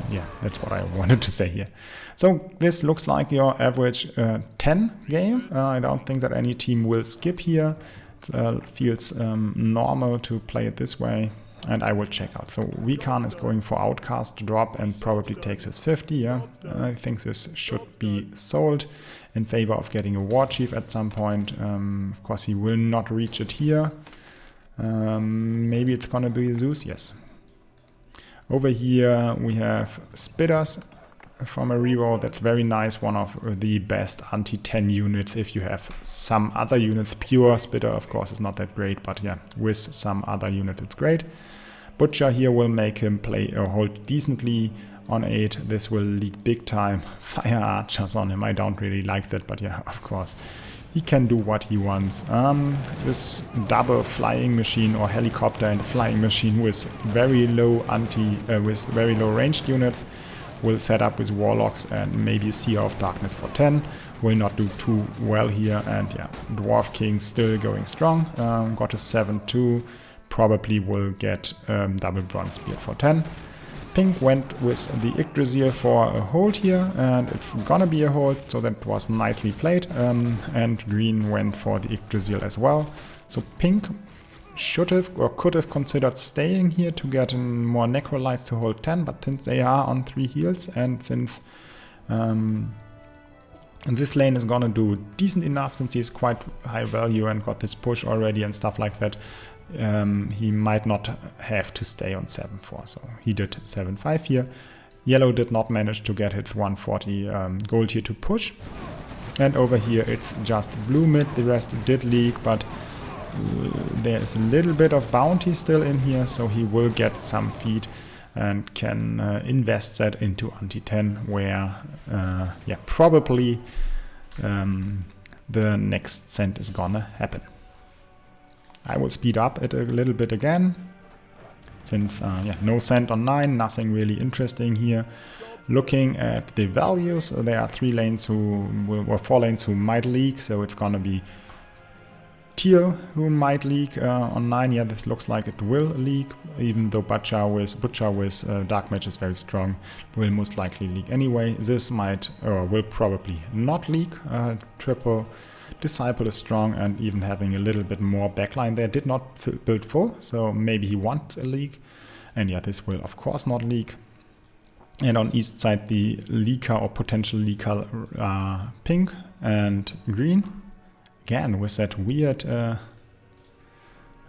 Yeah, that's what I wanted to say here. So this looks like your average 10 game. I don't think that any team will skip here. Feels normal to play it this way, and I will check out. So WiKARN is going for Outcast to drop and probably takes his 50. Yeah, I think this should be sold in favor of getting a War Chief at some point. Of course, he will not reach it here. Maybe it's gonna be Zeus. Yes. Over here we have Spitters from a reroll. That's very nice, one of the best anti-10 units. If you have some other units, pure Spitter of course is not that great, but yeah, with some other unit it's great. Butcher here will make him play or hold decently on 8. This will leak big time. Fire archers on him, I don't really like that, but yeah, of course he can do what he wants. This double flying machine or helicopter and flying machine with very low with very low ranged units will set up with Warlocks and maybe Seer of Darkness for 10. Will not do too well here, and yeah, Dwarf King still going strong. Got a 7-2, probably will get double Bronze Spear for 10. Pink went with the Yggdrasil for a hold here, and it's gonna be a hold, so that was nicely played. And green went for the Yggdrasil as well. So pink should have or could have considered staying here to get more Necrolytes to hold 10, but since they are on 3 heals, and since this lane is gonna do decent enough since he's quite high value and got this push already and stuff like that, he might not have to stay on 7-4, so he did 7-5 here. Yellow did not manage to get his 140 gold here to push, and over here it's just blue mid. The rest did leak, but there is a little bit of bounty still in here, so he will get some feed and can invest that into anti-10, where yeah, probably the next cent is gonna happen. I will speed up it a little bit again, since yeah, no cent on 9, nothing really interesting here. Looking at the values, there are 3 lanes or 4 lanes who might leak, so it's gonna be Teal who might leak on 9. Yeah, this looks like it will leak, even though Butcher with Dark Mage is very strong, will most likely leak anyway. This might or will probably not leak. Triple Disciple is strong, and even having a little bit more backline there. Did not build full, so maybe he wants a leak. And yeah, this will of course not leak. And on east side, the leaker or potential leaker pink and green. Again, with that weird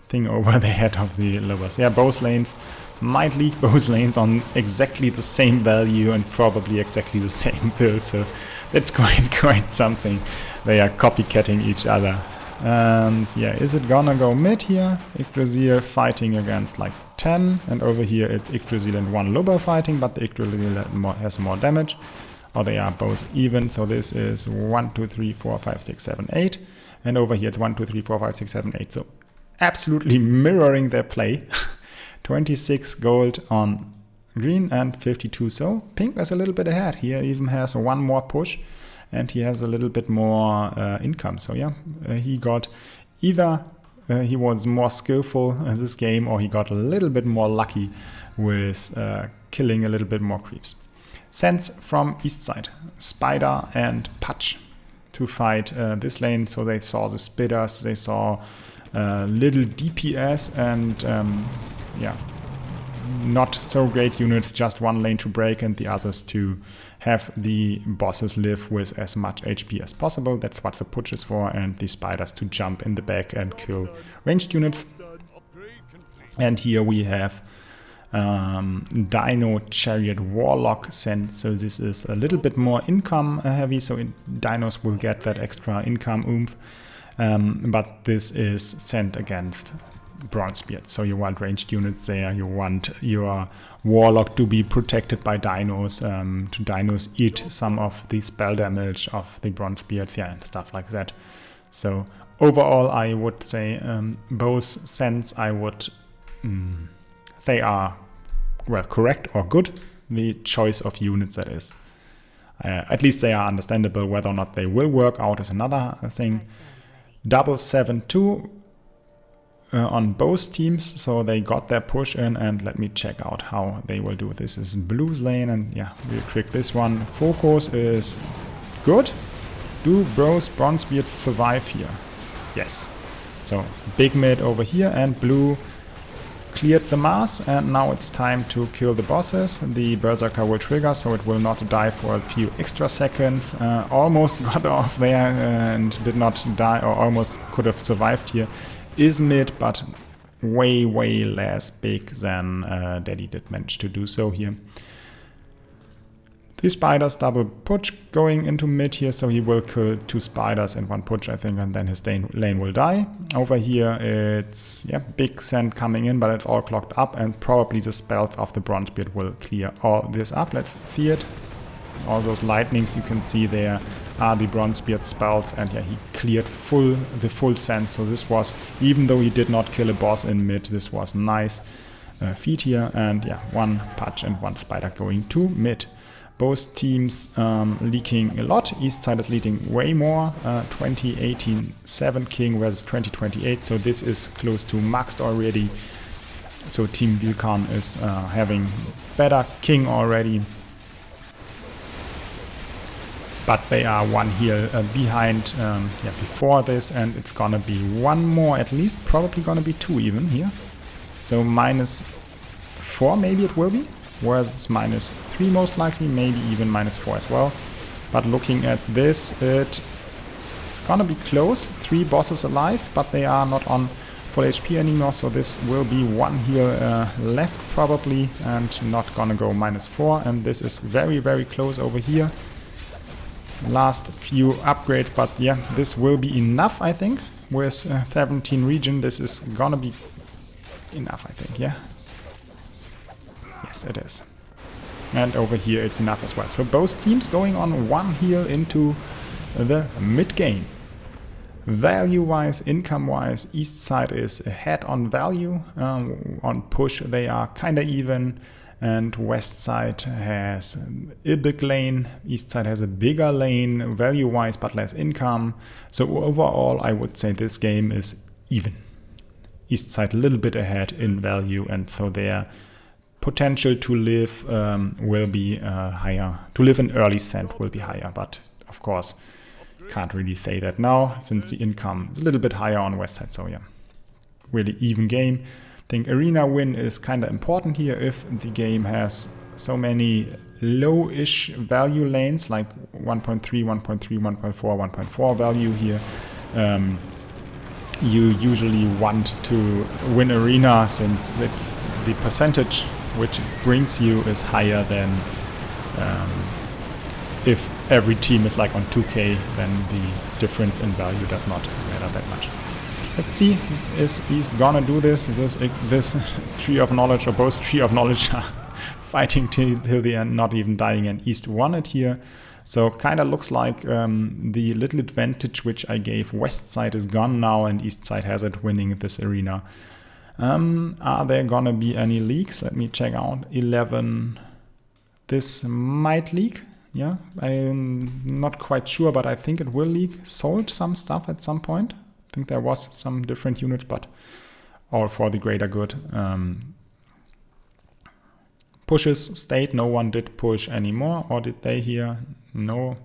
thing over the head of the lowers. Yeah, both lanes might leak, both lanes on exactly the same value and probably exactly the same build. So that's quite something. They are copycatting each other. And yeah, is it gonna go mid here? Yggdrasil fighting against like 10, and over here it's Yggdrasil and 1 Lubber fighting, but the Yggdrasil has more damage. Or they are both even, so this is 1, 2, 3, 4, 5, 6, 7, 8. And over here it's 1, 2, 3, 4, 5, 6, 7, 8. So absolutely mirroring their play. 26 gold on green and 52 so. Pink is a little bit ahead. He even has 1 more push, and he has a little bit more income. So yeah, he got either he was more skillful in this game, or he got a little bit more lucky with killing a little bit more creeps. Sense from east side, Spider and Patch to fight this lane. So they saw the Spitters, they saw little DPS, and yeah, not so great units, just 1 lane to break and the others to have the bosses live with as much HP as possible. That's what the push is for, and the Spiders to jump in the back and kill ranged units. And here we have Dino Chariot Warlock sent, so this is a little bit more income heavy, so dinos will get that extra income oomph, but this is sent against Bronzebeard, so you want ranged units there, you want your Warlock to be protected by dinos, to dinos eat some of the spell damage of the Bronzebeards, yeah, and stuff like that. So overall, I would say both sends I would they are well correct or good. The choice of units, that is. At least they are understandable. Whether or not they will work out is another thing. Double 7-2 on both teams, so they got their push in, and let me check out how they will do. This is Blue's lane, and yeah, real quick, this one. Focus is good. Do Bronzebeard survive here? Yes. So big mid over here, and Blue cleared the mass, and now it's time to kill the bosses. The Berserker will trigger, so it will not die for a few extra seconds. Almost got off there and did not die, or almost could have survived here. Is mid, but way less big than Daddy did manage to do so here. 3 spiders, double push going into mid here, so he will kill 2 spiders in 1 push, I think, and then his lane will die. Over here it's big sand coming in, but it's all clogged up, and probably the spells of the Bronzebeard will clear all this up. Let's see it. All those lightnings you can see there are the Bronzebeard spells, and yeah, he cleared the full sand. So this was, even though he did not kill a boss in mid, this was nice feat here, and yeah, 1 patch and 1 spider going to mid. Both teams leaking a lot. East side is leading way more. 2018 7 king versus 2028. So this is close to maxed already. So Team WiKARN is having better king already. But they are 1 heal behind before this, and it's gonna be 1 more at least. Probably gonna be 2 even here. So -4 maybe it will be. Whereas -3 most likely, maybe even -4 as well. But looking at this, it's gonna be close. 3 bosses alive, but they are not on full HP anymore, so this will be 1 heal left probably, and not gonna go -4, and this is very close over here. Last few upgrades, but yeah, this will be enough, I think. With 17 region, this is gonna be enough, I think, yeah. Yes, it is. And over here it's enough as well. So both teams going on 1 heal into the mid game. Value-wise, income-wise, East side is ahead on value. On push they are kind of even. And West side has a big lane. East side has a bigger lane, value-wise, but less income. So overall, I would say this game is even. East side a little bit ahead in value, and so their potential to live will be higher. To live in early sand will be higher, but of course, can't really say that now, since the income is a little bit higher on West side. So yeah, really even game. I think arena win is kind of important here. If the game has so many low-ish value lanes, like 1.3, 1.3, 1.4, 1.4 value here, you usually want to win arena, since it's the percentage which it brings you is higher than if every team is like on 2k, then the difference in value does not matter that much. Let's see, is East gonna do this? Is this Tree of Knowledge, or both Tree of Knowledge are fighting till the end, not even dying, and East won it here. So kind of looks like the little advantage which I gave West side is gone now, and East side has it winning this arena. Are there gonna be any leaks? Let me check out. 11. This might leak. Yeah, I'm not quite sure, but I think it will leak. Sold some stuff at some point. I think there was some different unit, but all for the greater good. Pushes stayed. No one did push anymore, or did they here? No.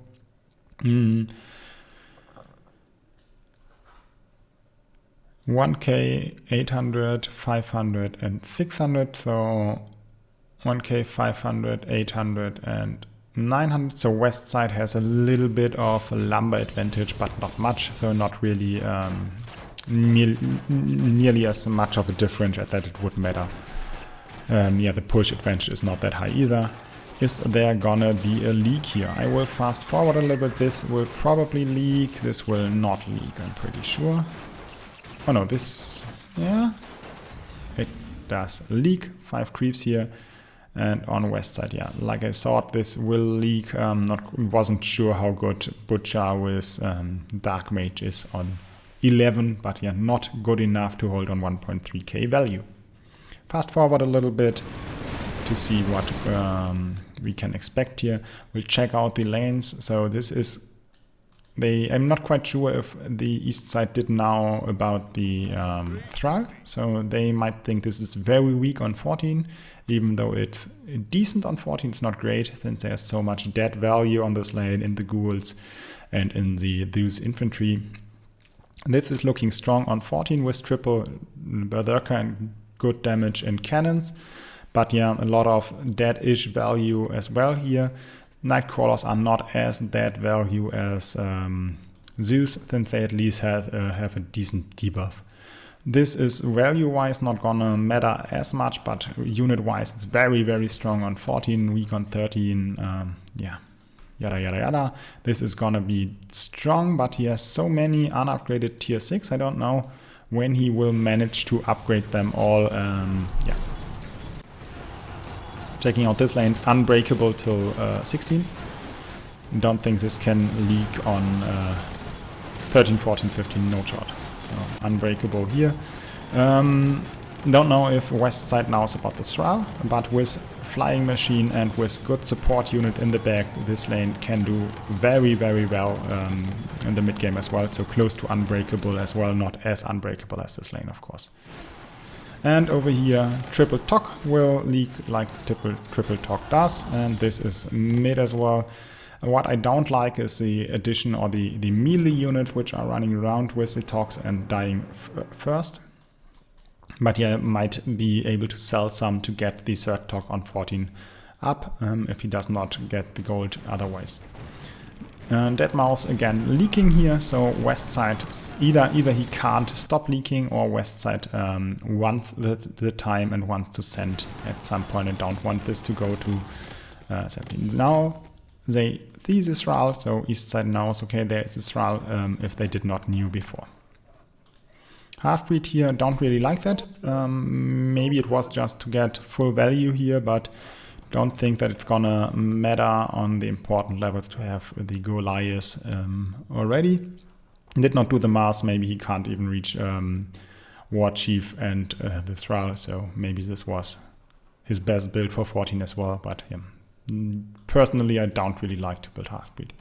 1k, 800, 500, and 600. So 1k, 500, 800, and 900. So West side has a little bit of a lumber advantage, but not much. So not really nearly as much of a difference that it would matter. Yeah, the push advantage is not that high either. Is there gonna be a leak here? I will fast forward a little bit. This will probably leak. This will not leak, I'm pretty sure. Oh no, this, yeah, it does leak. 5 creeps here. And on West side, yeah, like I thought, this will leak. Wasn't sure how good Butcher with Dark Mage is on 11, but yeah, not good enough to hold on 1.3k value. Fast forward a little bit to see what we can expect here. We'll check out the lanes. So this is I'm not quite sure if the east side did know about the Thrall, so they might think this is very weak on 14, even though it's decent on 14. It's not great since there's so much dead value on this lane in the ghouls and in the Zeus infantry. This is looking strong on 14 with triple berserker and good damage in cannons, but yeah, a lot of dead-ish value as well here. Nightcrawlers are not as dead value as Zeus, since they at least have a decent debuff. This is value-wise not gonna matter as much, but unit-wise it's very, very strong on 14, weak on 13, yeah, yada yada yada. This is gonna be strong, but he has so many unupgraded tier 6, I don't know when he will manage to upgrade them all, yeah. Checking out this lane, it's unbreakable till 16. Don't think this can leak on 13, 14, 15, no shot. So unbreakable here. Don't know if west side knows about the Thrall, but with flying machine and with good support unit in the back, this lane can do very, very well in the mid game as well. So close to unbreakable as well, not as unbreakable as this lane, of course. And over here, triple talk will leak like triple talk does, and this is mid as well. What I don't like is the addition or the melee units which are running around with the talks and dying first. But yeah, might be able to sell some to get the third talk on 14 up if he does not get the gold otherwise. Dead mouse again leaking here, so west side either he can't stop leaking, or west side wants the time and wants to send at some point and don't want this to go to 17. Now they see this Thrall, so east side knows, okay, there is this Thrall if they did not knew before. Half-breed here, don't really like that. Maybe it was just to get full value here, but don't think that it's gonna matter on the important levels to have the Goliath already. Did not do the mass, maybe he can't even reach War Chief and the Thrall, so maybe this was his best build for 14 as well, but yeah. Personally, I don't really like to build half-breed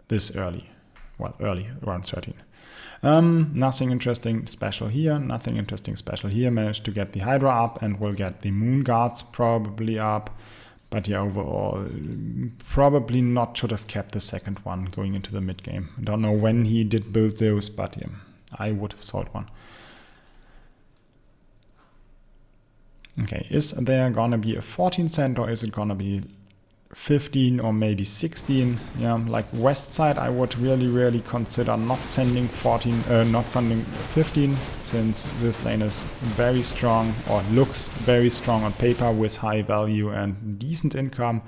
this early. Well, early, around 13. Nothing interesting special here, nothing interesting special here. Managed to get the Hydra up and we'll get the Moon Guards probably up. But yeah, overall, probably not should have kept the second one going into the mid game. I don't know when he did build those, but yeah, I would have sold one. Okay, is there gonna be a 14 cent or is it gonna be 15 or maybe 16? Yeah, like west side I would really consider not sending 15, since this lane is very strong, or looks very strong on paper with high value and decent income.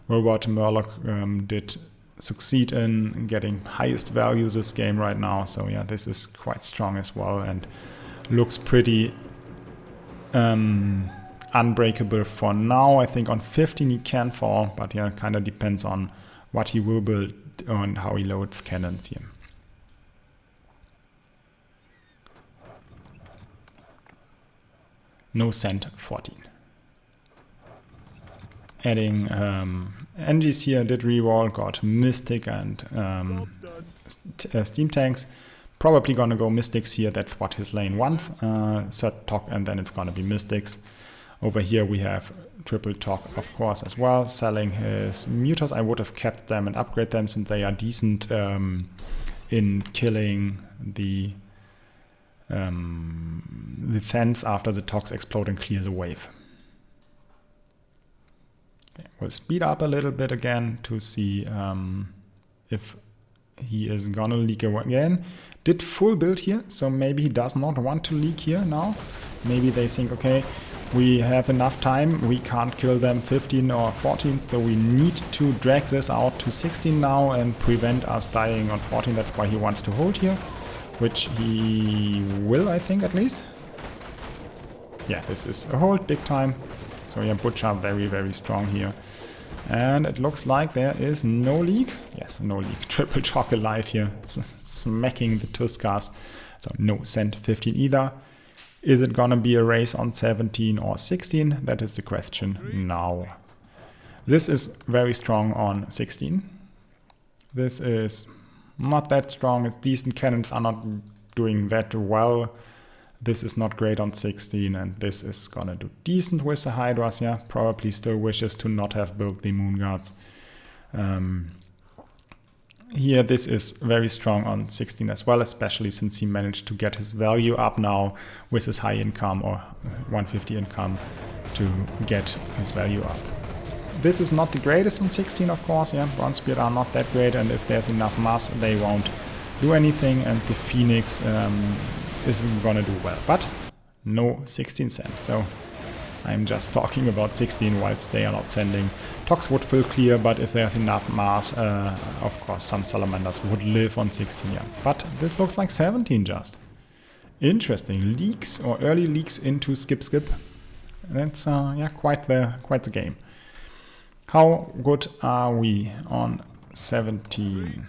Robot Murloc did succeed in getting highest value this game right now, so yeah, this is quite strong as well and looks pretty unbreakable for now. I think on 15 he can fall, but yeah, kind of depends on what he will build and how he loads cannons here. No cent 14. Adding NGs here, did reroll, got Mystic and Steam Tanks. Probably gonna go Mystics here, that's what his lane wants. Third talk and then it's gonna be Mystics. Over here we have triple talk, of course, as well. Selling his Mutas, I would have kept them and upgrade them since they are decent in killing the Thens after the talks explode and clear the wave. Okay, we'll speed up a little bit again to see if he is gonna leak again. Did full build here, so maybe he does not want to leak here now. Maybe they think, okay, we have enough time, we can't kill them 15 or 14, so we need to drag this out to 16 now and prevent us dying on 14. That's why he wants to hold here, which he will, I think, at least. Yeah, this is a hold big time. So yeah, Butcher very strong here. And it looks like there is no leak. Yes, no leak. Triple chalk alive here. It's smacking the Tuscars. So no cent 15 either. Is it gonna be a race on 17 or 16? That is the question now. This is very strong on 16. This is not that strong. It's decent. Cannons are not doing that well. This is not great on 16, and this is gonna do decent with the Hydras. Yeah, probably still wishes to not have built the Moon Guards. Here, this is very strong on 16 as well, especially since he managed to get his value up now with his high income or 150 income to get his value up. This is not the greatest on 16, of course. Yeah, Bronzebeard are not that great, and if there's enough mass, they won't do anything, and the Phoenix isn't gonna do well. But no 16 cent, so I'm just talking about 16 whilst they are not sending. Tox would fill clear, but if there's enough mass, of course some salamanders would live on 16, yeah. But this looks like 17 just. Interesting. Leaks or early leaks into skip. That's yeah, quite the game. How good are we on 17?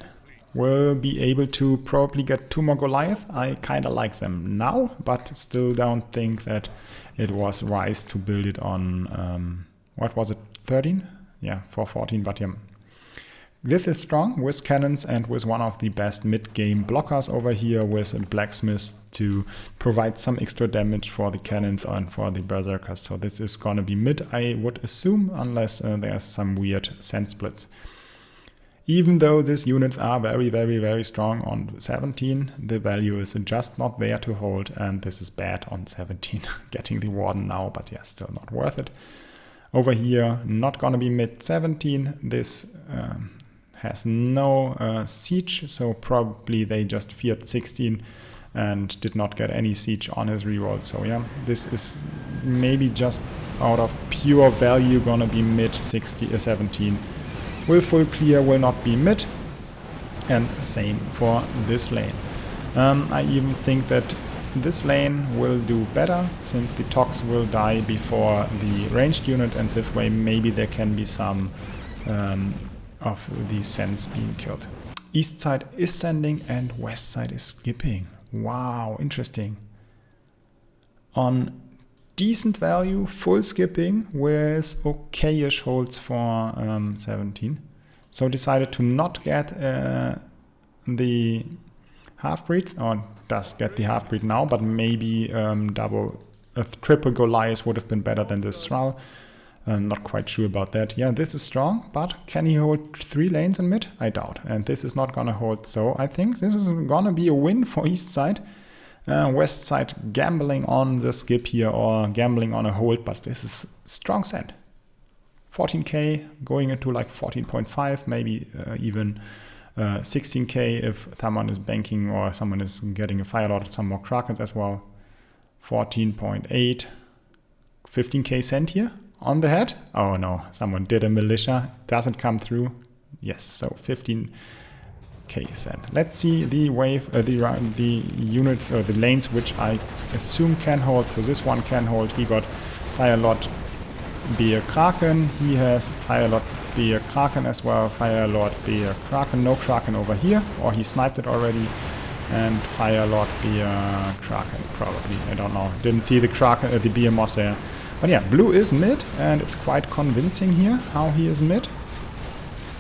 We'll be able to probably get 2 more Goliath. I kinda like them now, but still don't think that it was wise to build it on, what was it, 13? Yeah, for 14, but yeah. This is strong with cannons and with one of the best mid-game blockers over here with Blacksmith to provide some extra damage for the cannons and for the berserkers. So this is gonna be mid, I would assume, unless there's some weird sand splits. Even though these units are very strong on 17, the value is just not there to hold, and this is bad on 17. Getting the Warden now, but yeah, still not worth it. Over here, not gonna be mid 17. This has no siege, so probably they just feared 16 and did not get any siege on his reroll. So yeah, this is maybe just out of pure value gonna be mid 17. Will full clear, will not be mid, and same for this lane. I even think that this lane will do better since the Tox will die before the ranged unit, and this way maybe there can be some of the Sens being killed. East side is sending and west side is skipping. Wow, interesting. On decent value, full skipping with okayish holds for 17. So decided to not get the half-breed, or does get the half-breed now, but maybe triple Goliath would have been better than this Thrall. Not quite sure about that. Yeah, this is strong, but can he hold 3 lanes in mid? I doubt. And this is not gonna hold, so I think this is gonna be a win for East side. West side gambling on the skip here or gambling on a hold, but this is strong send. 14k going into like 14.5, maybe even 16k if someone is banking or someone is getting a Fire Lord, some more Krakens as well. 14.8, 15k send here on the head. Oh no, someone did a militia, doesn't come through. Yes, so 15k send. Let's see the wave, the units or the lanes which I assume can hold. So this one can hold. He got Fire Lord, Bear, Kraken. He has Fire Lord, Bear, Kraken as well. Fire Lord, Bear, Kraken. No Kraken over here, or he sniped it already. And Fire Lord, Bear, Kraken probably. I don't know. Didn't see the Kraken, the Bear Moss there. But yeah, blue is mid, and it's quite convincing here how he is mid.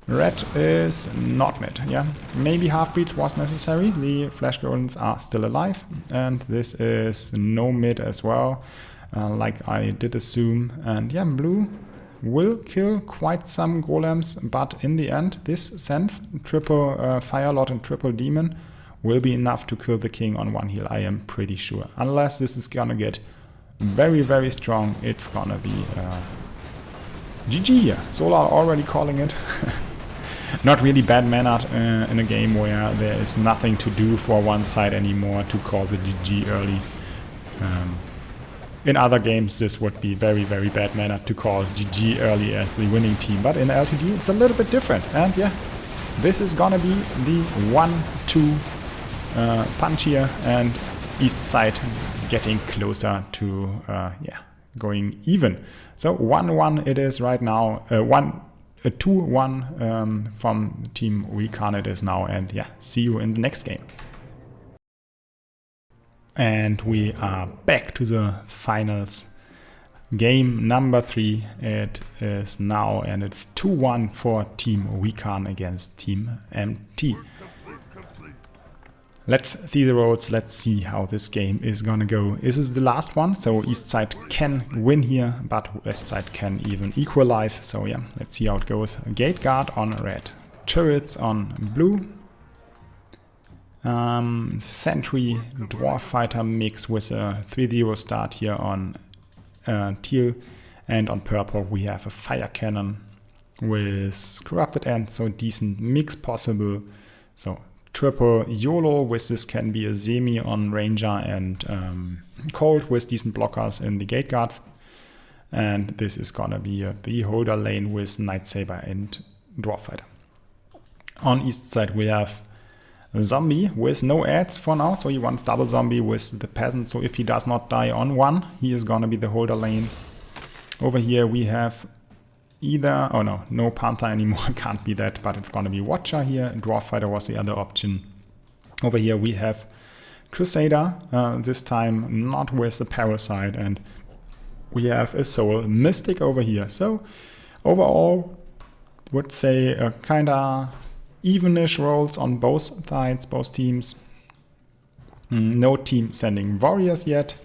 Red is not mid, yeah. Maybe half-breed was necessary. The Flash Golems are still alive. And this is no mid as well, like I did assume. And yeah, blue will kill quite some golems, but in the end, this sends triple Fire Lord and triple Demon will be enough to kill the king on one heal, I am pretty sure. Unless this is gonna get very strong, it's gonna be GG here. Solar already calling it. Not really bad mana in a game where there is nothing to do for one side anymore to call the GG early. In other games this would be very bad mana to call GG early as the winning team, but in LTD it's a little bit different. And yeah, this is gonna be the 1-2 punch here, and East side getting closer to yeah, going even. So 1-1 it is right now. a 2-1 from Team WiKARN it is now, and yeah, see you in the next game. And we are back to the finals. Game number 3 it is now, and it's 2-1 for Team WiKARN against Team MT. Let's see the roads, let's see how this game is gonna go. This is the last one, so East side can win here, but West side can even equalize. So yeah, let's see how it goes. Gate guard on red, turrets on blue. Sentry dwarf fighter mix with a 3-0 start here on teal, and on purple we have a fire cannon with corrupted end, so decent mix possible. So triple YOLO with this can be a semi on ranger and cold with decent blockers in the gate guard, and this is gonna be the holder lane with Night Saber and dwarf fighter. On east side we have zombie with no ads for now, so he wants double zombie with the peasant, so if he does not die on one, he is gonna be the holder lane. Over here we have either, oh no panther anymore, can't be that, but it's gonna be watcher here. Dwarf fighter was the other option. Over here we have crusader, this time not with the parasite, and we have a soul mystic over here. So overall would say a kinda evenish rolls on both sides, both teams. No team sending warriors yet,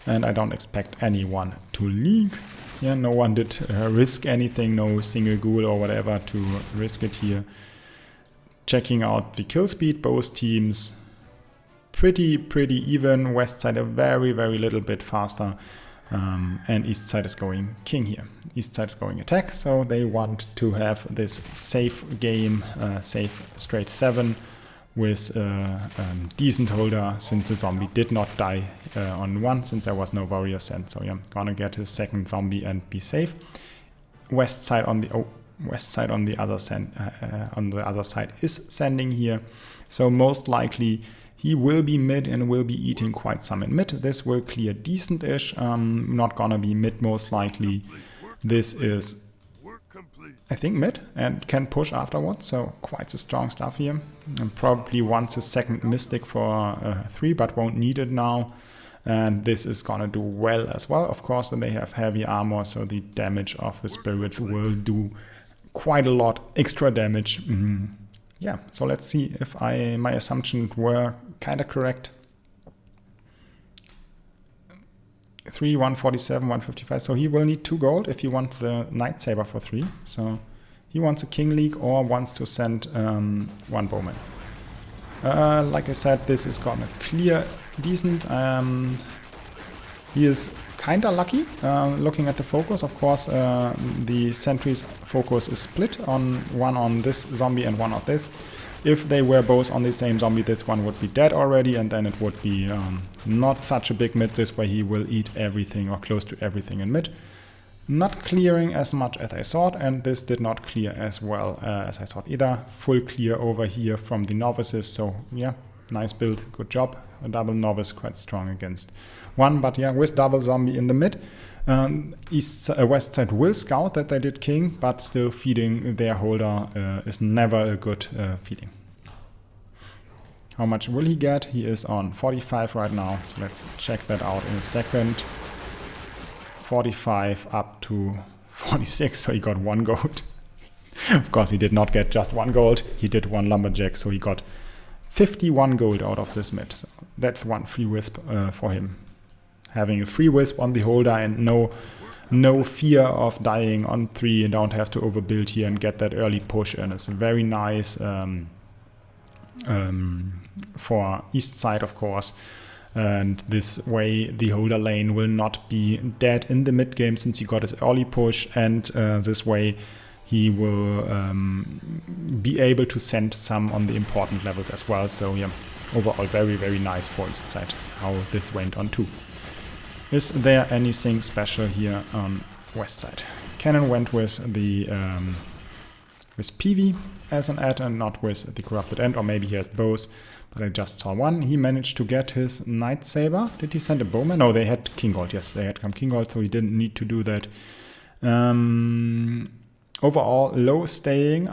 and I don't expect anyone to league. Yeah, no one did risk anything, no single ghoul or whatever to risk it here. Checking out the kill speed, both teams pretty even. West side a very little bit faster, and east side is going king here. East side is going attack, so they want to have this safe game, safe straight 7 with decent holder, since the zombie did not die on 1, since there was no warrior sent. So yeah, gonna get his second zombie and be safe. West side on the other side is sending here, so most likely he will be mid and will be eating quite some in mid. This will clear decent-ish, not gonna be mid most likely. This is, I think, mid and can push afterwards, so quite some strong stuff here. And probably wants a second mystic for 3, but won't need it now. And this is gonna do well as well, of course, and they have heavy armor, so the damage of the spirits will do quite a lot extra damage. Yeah, so let's see if my assumptions were kind of correct. 3, 147, 155. So he will need 2 gold if he wants the Night Saber for 3. So he wants a King League or wants to send 1 bowman. Like I said, this is gonna clear decent. He is kind of lucky looking at the focus. Of course, the sentry's focus is split, on one on this zombie and one on this. If they were both on the same zombie, this one would be dead already, and then it would be not such a big mid. This way he will eat everything or close to everything in mid. Not clearing as much as I thought, and this did not clear as well as I thought either. Full clear over here from the novices, so yeah, nice build, good job. A double novice, quite strong against one, but yeah, with double zombie in the mid. West side will scout that they did king, but still feeding their holder is never a good feeding. How much will he get? He is on 45 right now, so let's check that out in a second. 45 up to 46, so he got 1 gold. Of course, he did not get just 1 gold, he did 1 lumberjack, so he got 51 gold out of this mid. So that's 1 free wisp for him. Having a free wisp on the holder and no fear of dying on 3, and don't have to overbuild here and get that early push, and it's very nice for east side, of course. And this way the holder lane will not be dead in the mid game, since he got his early push, and this way he will be able to send some on the important levels as well. So yeah, overall very nice for east side how this went on 2. Is there anything special here on west side? Cannon went with the with PV as an add and not with the corrupted end, or maybe he has both, but I just saw one. He managed to get his Night Saber. Did he send a bowman? No, they had King Gold. Yes, they had come King Gold, so he didn't need to do that. overall low staying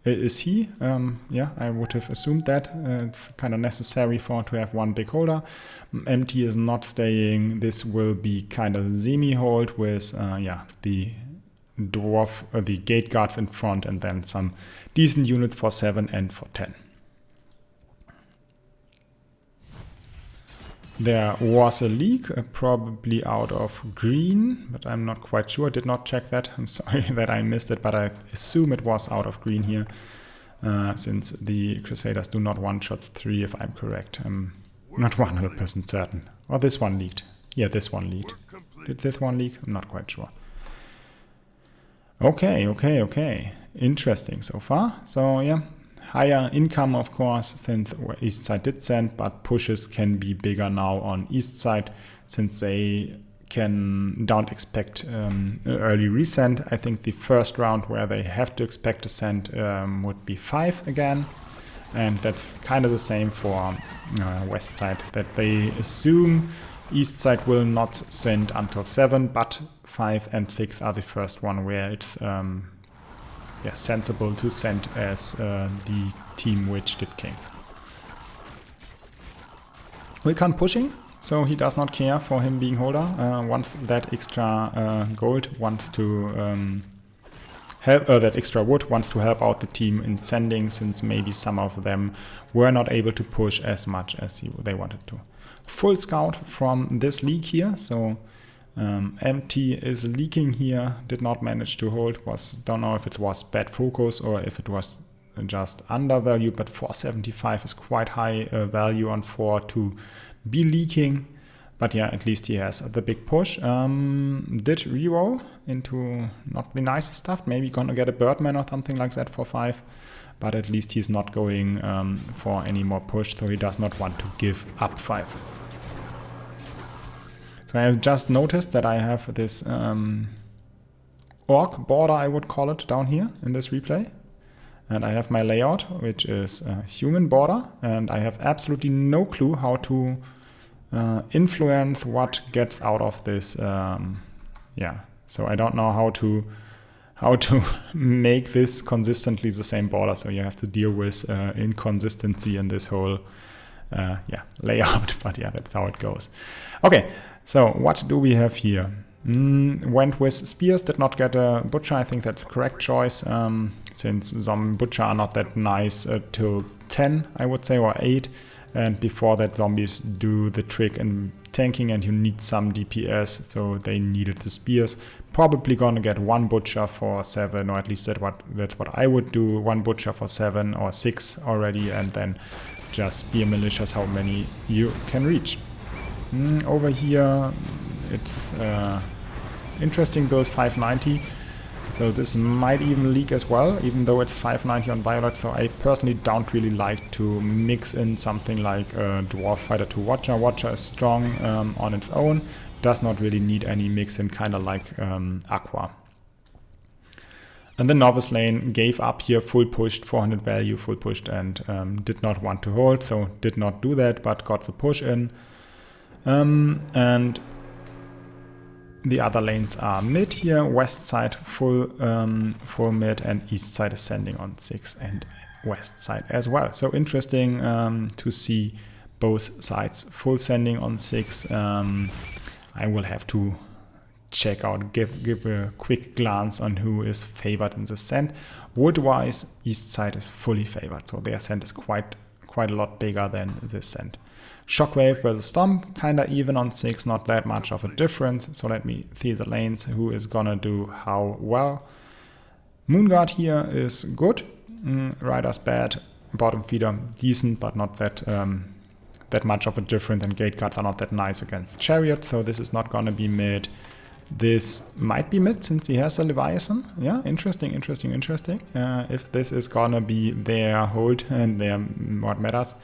is he. Yeah, I would have assumed that. It's kind of necessary to have one big holder. Empty is not staying. This will be kind of semi-hold with yeah, the dwarf, the gate guards in front, and then some decent units for 7 and for 10. There was a leak, probably out of green, but I'm not quite sure. I did not check that. I'm sorry that I missed it, but I assume it was out of green here, since the Crusaders do not one-shot 3, if I'm correct. I'm not 100% certain. Or this one leaked. Yeah, this one leaked. Did this one leak? I'm not quite sure. Okay. Interesting so far. So, yeah. Higher income, of course, since East side did send, but pushes can be bigger now on East side, since they don't expect early resend. I think the first round where they have to expect a send would be 5 again, and that's kind of the same for West side, that they assume East side will not send until 7, but 5 and 6 are the first one where it's yeah, sensible to send as the team which did king. WiKARN pushing, so he does not care for him being holder. Wants that extra gold, wants to help, that extra wood, wants to help out the team in sending, since maybe some of them were not able to push as much as they wanted to. Full scout from this league here, so MT is leaking here, did not manage to hold, don't know if it was bad focus or if it was just undervalued, but 475 is quite high value on 4 to be leaking. But yeah, at least he has the big push. Did reroll into not the nicest stuff, maybe gonna get a Birdman or something like that for 5, but at least he's not going for any more push, so he does not want to give up 5. So I have just noticed that I have this orc border, I would call it, down here in this replay. And I have my layout, which is a human border, and I have absolutely no clue how to influence what gets out of this. Yeah, so I don't know how to make this consistently the same border. So you have to deal with inconsistency in this whole yeah, layout. But yeah, that's how it goes. Okay. So what do we have here? Went with spears, did not get a butcher. I think that's the correct choice, since some butcher are not that nice till 10, I would say, or 8. And before that, zombies do the trick in tanking, and you need some DPS, so they needed the spears. Probably gonna get 1 butcher for 7, or at least that's what I would do. 1 butcher for 7 or 6 already, and then just spear militias how many you can reach. Over here, it's interesting build 590. So this might even leak as well, even though it's 590 on Violet. So I personally don't really like to mix in something like a Dwarf Fighter to Watcher. Watcher is strong on its own, does not really need any mix in, kind of like Aqua. And the Novice lane gave up here, full pushed, 400 value, full pushed, and did not want to hold. So did not do that, but got the push in. And the other lanes are mid here, west side full mid, and east side is sending on 6 and west side as well. So interesting to see both sides full sending on 6. I will have to check out, give a quick glance on who is favored in the send. Wood wise, east side is fully favored, so their send is quite a lot bigger than this send. Shockwave versus Stomp, kinda even on 6, not that much of a difference. So let me see the lanes, who is gonna do how well. Moonguard here is good, Rider's bad, bottom feeder decent, but not that that much of a difference, and gate guards are not that nice against Chariot, so this is not gonna be mid. This might be mid since he has a Leviathan. Yeah, interesting. If this is gonna be their hold and their what matters.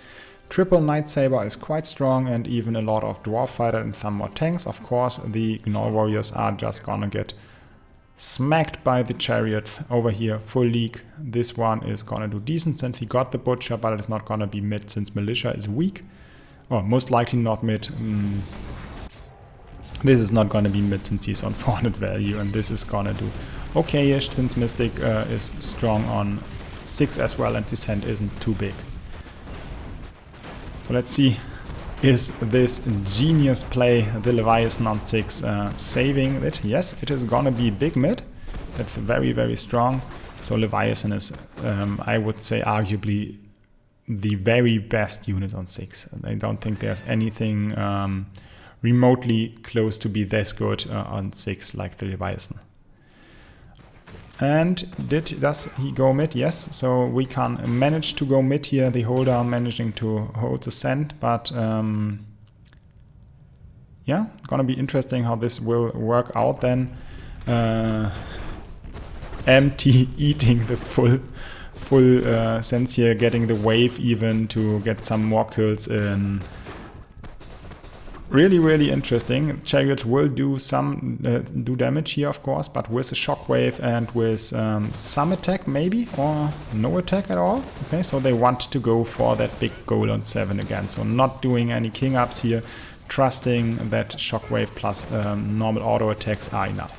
Triple Night Saber is quite strong, and even a lot of Dwarf Fighter and some more tanks. Of course, the Gnoll Warriors are just gonna get smacked by the Chariots over here, full league. This one is gonna do decent since he got the Butcher, but it's not gonna be mid since Militia is weak. Or most likely not mid. This is not gonna be mid since he's on 400 value, and this is gonna do okay-ish, since Mystic is strong on 6 as well and the Sand isn't too big. So let's see, is this genius play, the Leviathan on 6, saving it? Yes, it is gonna be big mid. That's very, very strong. So Leviathan is, I would say, arguably the very best unit on 6. I don't think there's anything remotely close to be this good on 6 like the Leviathan. And does he go mid? Yes, so we can manage to go mid here. The holder managing to hold the Sand, but yeah, gonna be interesting how this will work out then. MT eating the full sense here, getting the wave even to get some more kills in. Really, really interesting. Chariot will do some do damage here, of course, but with a shockwave and with some attack maybe, or no attack at all. Okay, so they want to go for that big goal on 7 again. So not doing any king ups here, trusting that shockwave plus normal auto attacks are enough.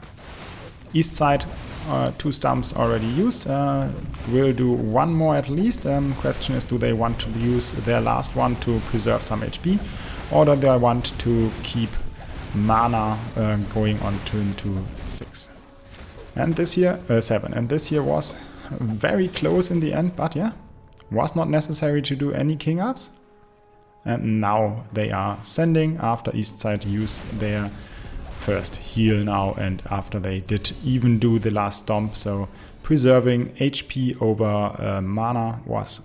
East side, 2 stumps already used. Will do one more at least. Question is, do they want to use their last one to preserve some HP? Or do they want to keep mana going on into 6? And this here, 7. And this here was very close in the end, but yeah, was not necessary to do any king ups. And now they are sending after East side used their first heal now, and after they did even do the last stomp. So preserving HP over mana was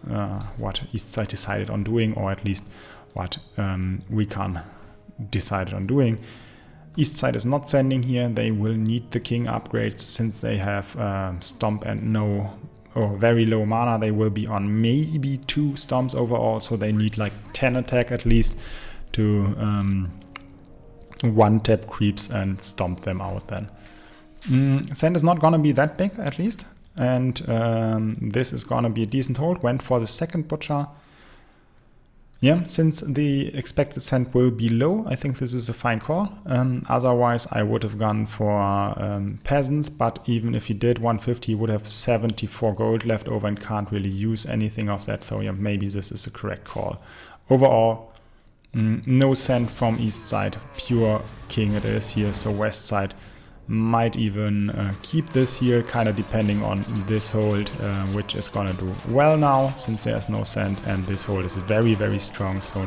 what East side decided on doing, or at least what WiKARN decided on doing. East side is not sending here. They will need the king upgrades since they have stomp and no or very low mana. They will be on maybe 2 stomps overall, so they need like 10 attack at least to one tap creeps and stomp them out then. Sand is not gonna be that big at least, and this is gonna be a decent hold. Went for the second butcher. Yeah, since the expected Sand will be low, I think this is a fine call. Otherwise, I would have gone for peasants, but even if he did 150, he would have 74 gold left over and can't really use anything of that. So yeah, maybe this is a correct call. Overall, no Sand from East side, pure king it is here. So West side might even keep this here, kind of depending on this hold, which is gonna do well now since there's no Sand, and this hold is very, very strong. So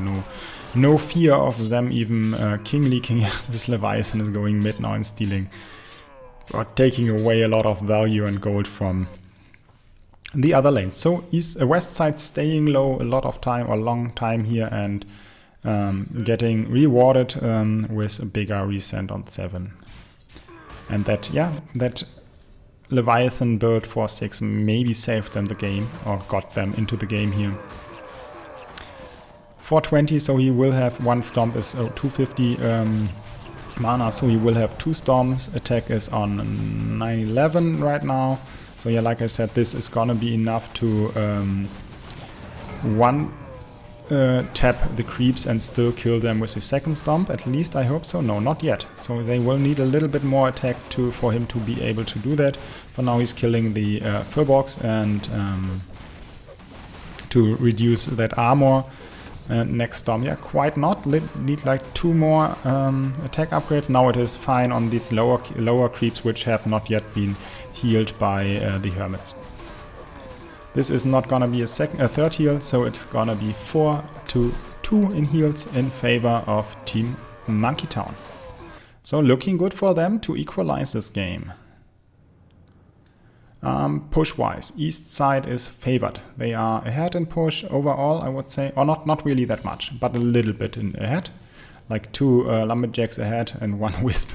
no fear of them even king leaking. This Leviathan is going mid now and stealing or taking away a lot of value and gold from the other lanes. So West side staying low a lot of time or long time here, and getting rewarded with a bigger resend on 7. And that, yeah, that Leviathan build for 6 maybe saved them the game, or got them into the game here. 420, so he will have 1 stomp is 250 mana, so he will have 2 stomps. Attack is on 911 right now. So yeah, like I said, this is gonna be enough to tap the creeps and still kill them with the second stomp. At least I hope so. No, not yet. So they will need a little bit more attack for him to be able to do that. For now he's killing the Furbox and to reduce that armor. And next stomp, yeah, quite not. Need like 2 more attack upgrades. Now it is fine on these lower creeps which have not yet been healed by the hermits. This is not gonna be a third heal, so it's gonna be 4-2 in heals in favor of Team Monkey Town. So looking good for them to equalize this game. Push-wise, East side is favored. They are ahead in push overall, I would say, or not really that much, but a little bit ahead, like 2 lumberjacks ahead and 1 wisp.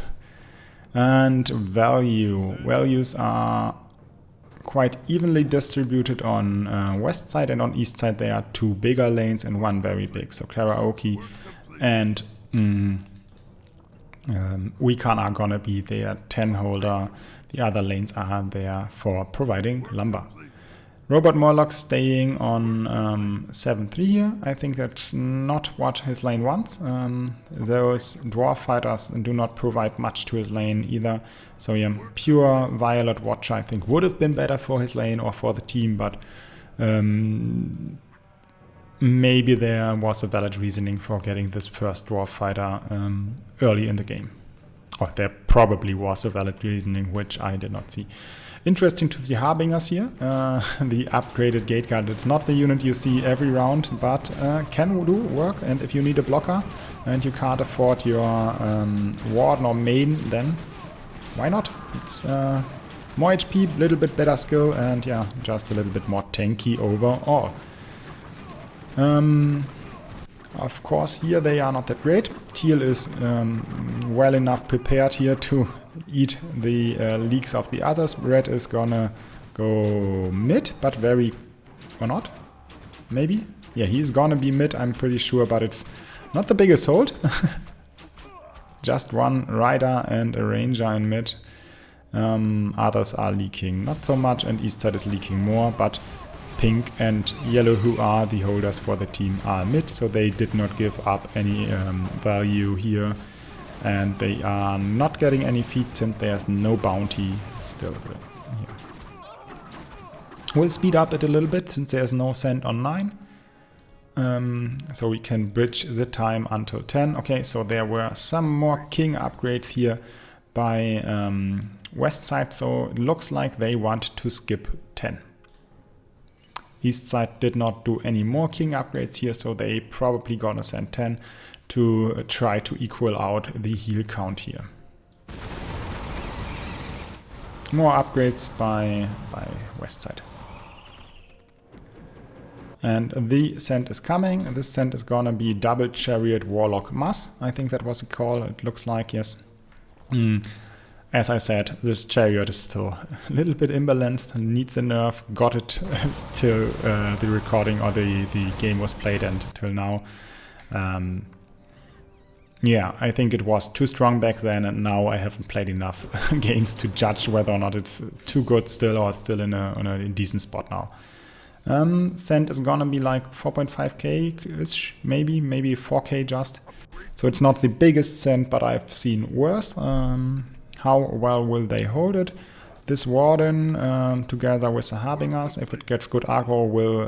And values are quite evenly distributed on West side, and on East side there are 2 bigger lanes and 1 very big. So Karaoke and WiKARN are gonna be their 10 holder. The other lanes are there for providing lumber. Robot Morlock staying on 7-3 here. I think that's not what his lane wants. Those Dwarf fighters do not provide much to his lane either. So yeah, pure Violet Watcher I think would have been better for his lane or for the team, but maybe there was a valid reasoning for getting this first Dwarf fighter early in the game. Or there probably was a valid reasoning, which I did not see. Interesting to see Harbingers here. The upgraded Gate Guard is not the unit you see every round, but can do work. And if you need a blocker and you can't afford your Warden or Maiden, then why not? It's more HP, a little bit better skill, and yeah, just a little bit more tanky overall. Of course, here they are not that great. Teal is well enough prepared here to eat the leaks of the others. Red is gonna go mid, but very... or not? Maybe? Yeah, he's gonna be mid, I'm pretty sure, but it's not the biggest hold. Just one Rider and a Ranger in mid. Others are leaking not so much, and East side is leaking more, but Pink and Yellow, who are the holders for the team, are mid, so they did not give up any value here. And they are not getting any feet since there's no bounty still here. We'll speed up it a little bit since there's no send on 9. So we can bridge the time until 10. Okay, so there were some more king upgrades here by west side, so it looks like they want to skip 10. East side did not do any more king upgrades here, so they probably gonna send 10 to try to equal out the heal count here. More upgrades by west side. And the send is coming. This send is gonna be double chariot warlock mass. I think that was a call. It looks like, yes. As I said, this chariot is still a little bit imbalanced, needs a nerf, got it till the recording or the game was played and till now. Yeah, I think it was too strong back then, and now I haven't played enough games to judge whether or not it's too good still or still in a decent spot now. Send is gonna be like 4.5k-ish, maybe 4k just. So it's not the biggest send, but I've seen worse. How well will they hold it? This Warden, together with the Harbingers, if it gets good aggro, will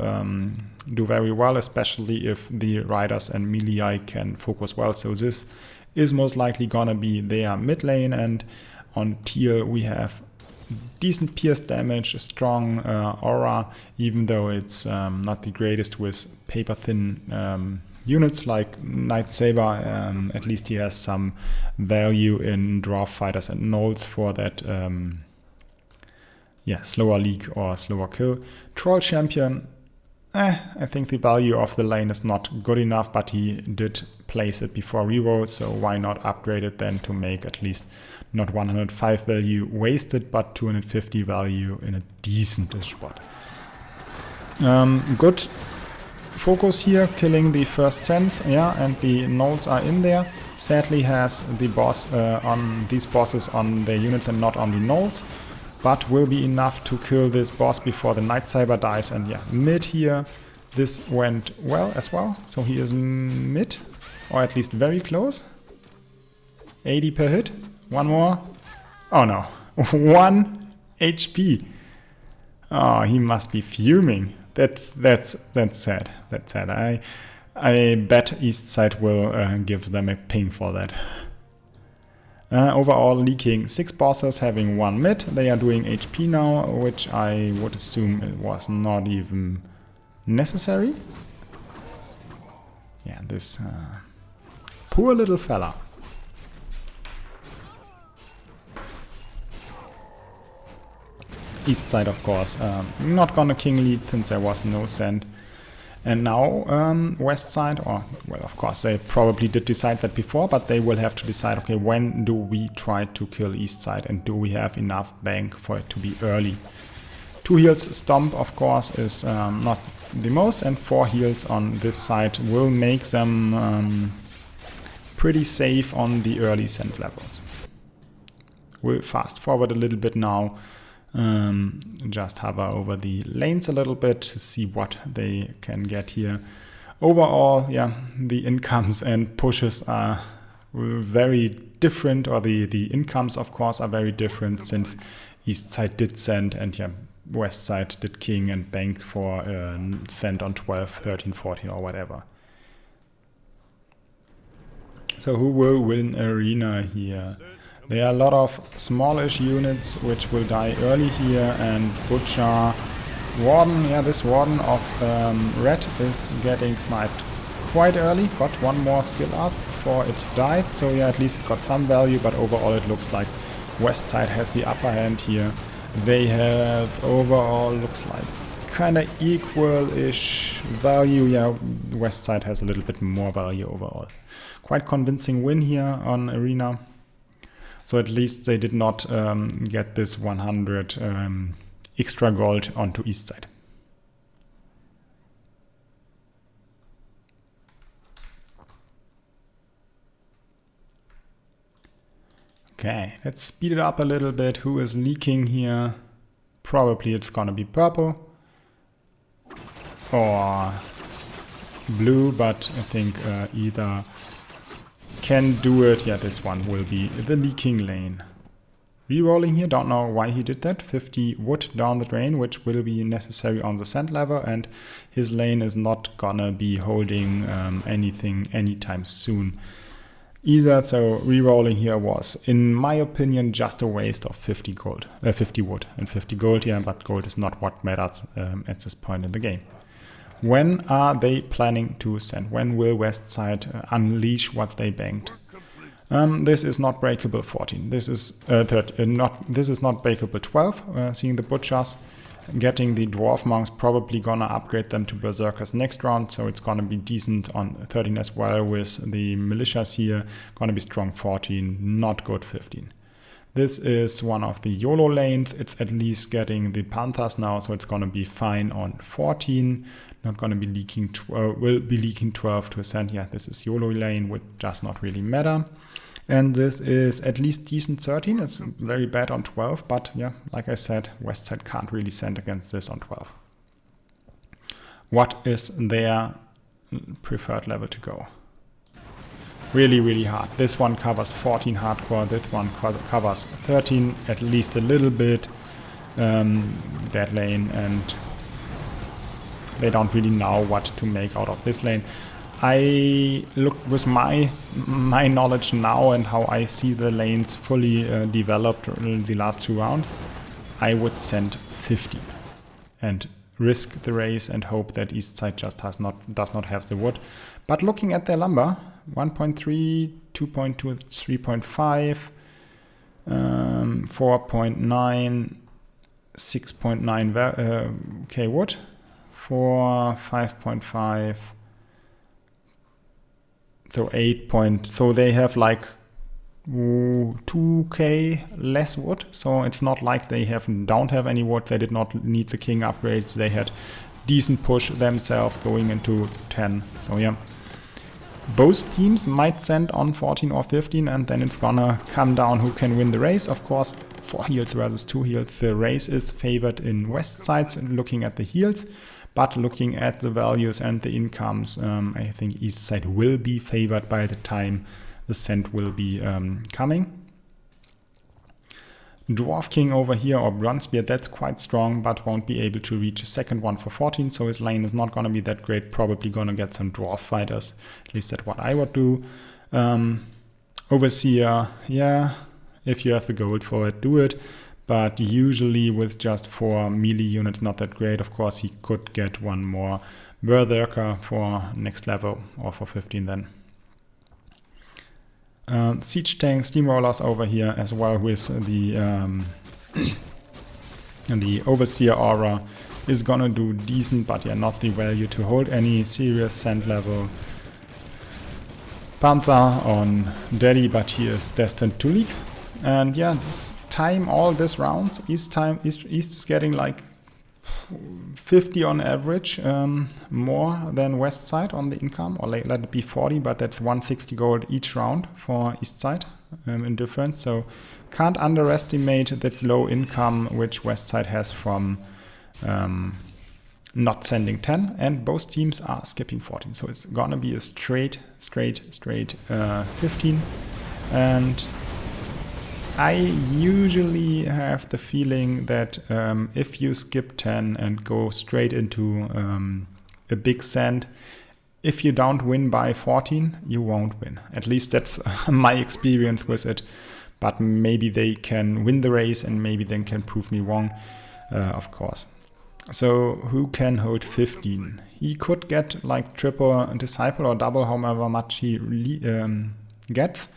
do very well, especially if the Riders and Melee can focus well. So this is most likely gonna be their mid lane, and on Teal we have decent pierce damage, a strong aura, even though it's not the greatest with paper-thin units like Night Saber. At least he has some value in dwarf fighters and gnolls for that slower leak or slower kill. Troll Champion, I think the value of the lane is not good enough, but he did place it before reroll, so why not upgrade it then to make at least not 105 value wasted, but 250 value in a decent spot. Good focus here, killing the first sense, and the gnolls are in there. Sadly has the boss on these bosses on their units and not on the gnolls, but will be enough to kill this boss before the Night Saber dies. And mid here, this went well as well, so he is mid, or at least very close. 80 per hit, one more, oh no, 1 HP. Oh, he must be fuming. That's sad. That's sad. I bet East side will give them a ping for that. Overall leaking 6 bosses, having 1 mid. They are doing HP now, which I would assume it was not even necessary. Yeah, this poor little fella. East side, of course, not gonna king lead since there was no send. And now west side, or well, of course they probably did decide that before, but they will have to decide, okay, when do we try to kill east side, and do we have enough bank for it to be early? 2 heals stomp, of course, is not the most, and 4 heals on this side will make them pretty safe on the early send levels. We'll fast forward a little bit now. Just hover over the lanes a little bit to see what they can get here. Overall, yeah, the incomes and pushes are very different, or the incomes, of course, are very different, since east side did send and yeah, west side did king and bank for send on 12, 13, 14 or whatever. So who will win arena here? There are a lot of smallish units which will die early here, and Butcher, Warden, yeah, this Warden of red is getting sniped quite early, got one more skill up before it died, so yeah, at least it got some value, but overall it looks like west side has the upper hand here. They have overall, looks like kind of equal-ish value, yeah, west side has a little bit more value overall. Quite convincing win here on arena. So at least they did not get this 100 extra gold onto east side. Okay, let's speed it up a little bit. Who is leaking here? Probably it's gonna be purple or blue, but I think either can do it. Yeah, this one will be the leaking lane. Rerolling here, don't know why he did that. 50 wood down the drain, which will be necessary on the sand level, and his lane is not gonna be holding anything anytime soon either. So rerolling here was, in my opinion, just a waste of 50 gold, 50 wood and 50 gold here, but gold is not what matters at this point in the game. When are they planning to send? When will west side unleash what they banked? This is not breakable 14. This is this is not breakable 12. Seeing the butchers, getting the dwarf monks, probably gonna upgrade them to berserkers next round, so it's gonna be decent on 13 as well, with the militias here gonna be strong 14, not good 15. This is one of the YOLO lanes. It's at least getting the panthers now, so it's gonna be fine on 14. Not gonna be leaking, will be leaking 12 to ascend. Yeah, this is YOLO lane, which does not really matter. And this is at least decent 13. It's very bad on 12, but yeah, like I said, west side can't really send against this on 12. What is their preferred level to go? Really, really hard. This one covers 14 hardcore, this one covers 13, at least a little bit, that lane, and they don't really know what to make out of this lane. I look with my knowledge now and how I see the lanes fully developed in the last 2 rounds, I would send 50 and risk the race and hope that east side just does not have the wood. But looking at their lumber, 1.3, 2.2, 3.5, 4.9, 6.9 k wood, 4, 5.5, so 8. So they have like 2k less wood. So it's not like they don't have any wood. They did not need the king upgrades. They had decent push themselves going into 10. So yeah, both teams might send on 14 or 15, and then it's gonna come down who can win the race. Of course, 4 heals versus 2 heals. The race is favored in west sides looking at the heals. But looking at the values and the incomes, I think east side will be favored by the time the send will be coming. Dwarf King over here, or Bronzebeard, that's quite strong, but won't be able to reach a second one for 14, so his lane is not going to be that great. Probably going to get some dwarf fighters, at least that's what I would do. Overseer, yeah, if you have the gold for it, do it. But usually with just 4 melee units, not that great. Of course, he could get one more berserker for next level, or for 15 then. Siege tank steamrollers over here as well, with the the overseer aura is gonna do decent, but yeah, not the value to hold any serious sand level. Panther on Daddy, but he is destined to leak. And yeah, this time, all these rounds, East is getting like 50 on average, more than west side on the income, or let it be 40, but that's 160 gold each round for east side. in difference. So can't underestimate that low income which Westside has from not sending 10, and both teams are skipping 14. So it's gonna be a straight 15. And I usually have the feeling that if you skip 10 and go straight into a big send, if you don't win by 14, you won't win. At least that's my experience with it. But maybe they can win the race and maybe they can prove me wrong, of course. So who can hold 15? He could get like triple disciple or double, however much he gets,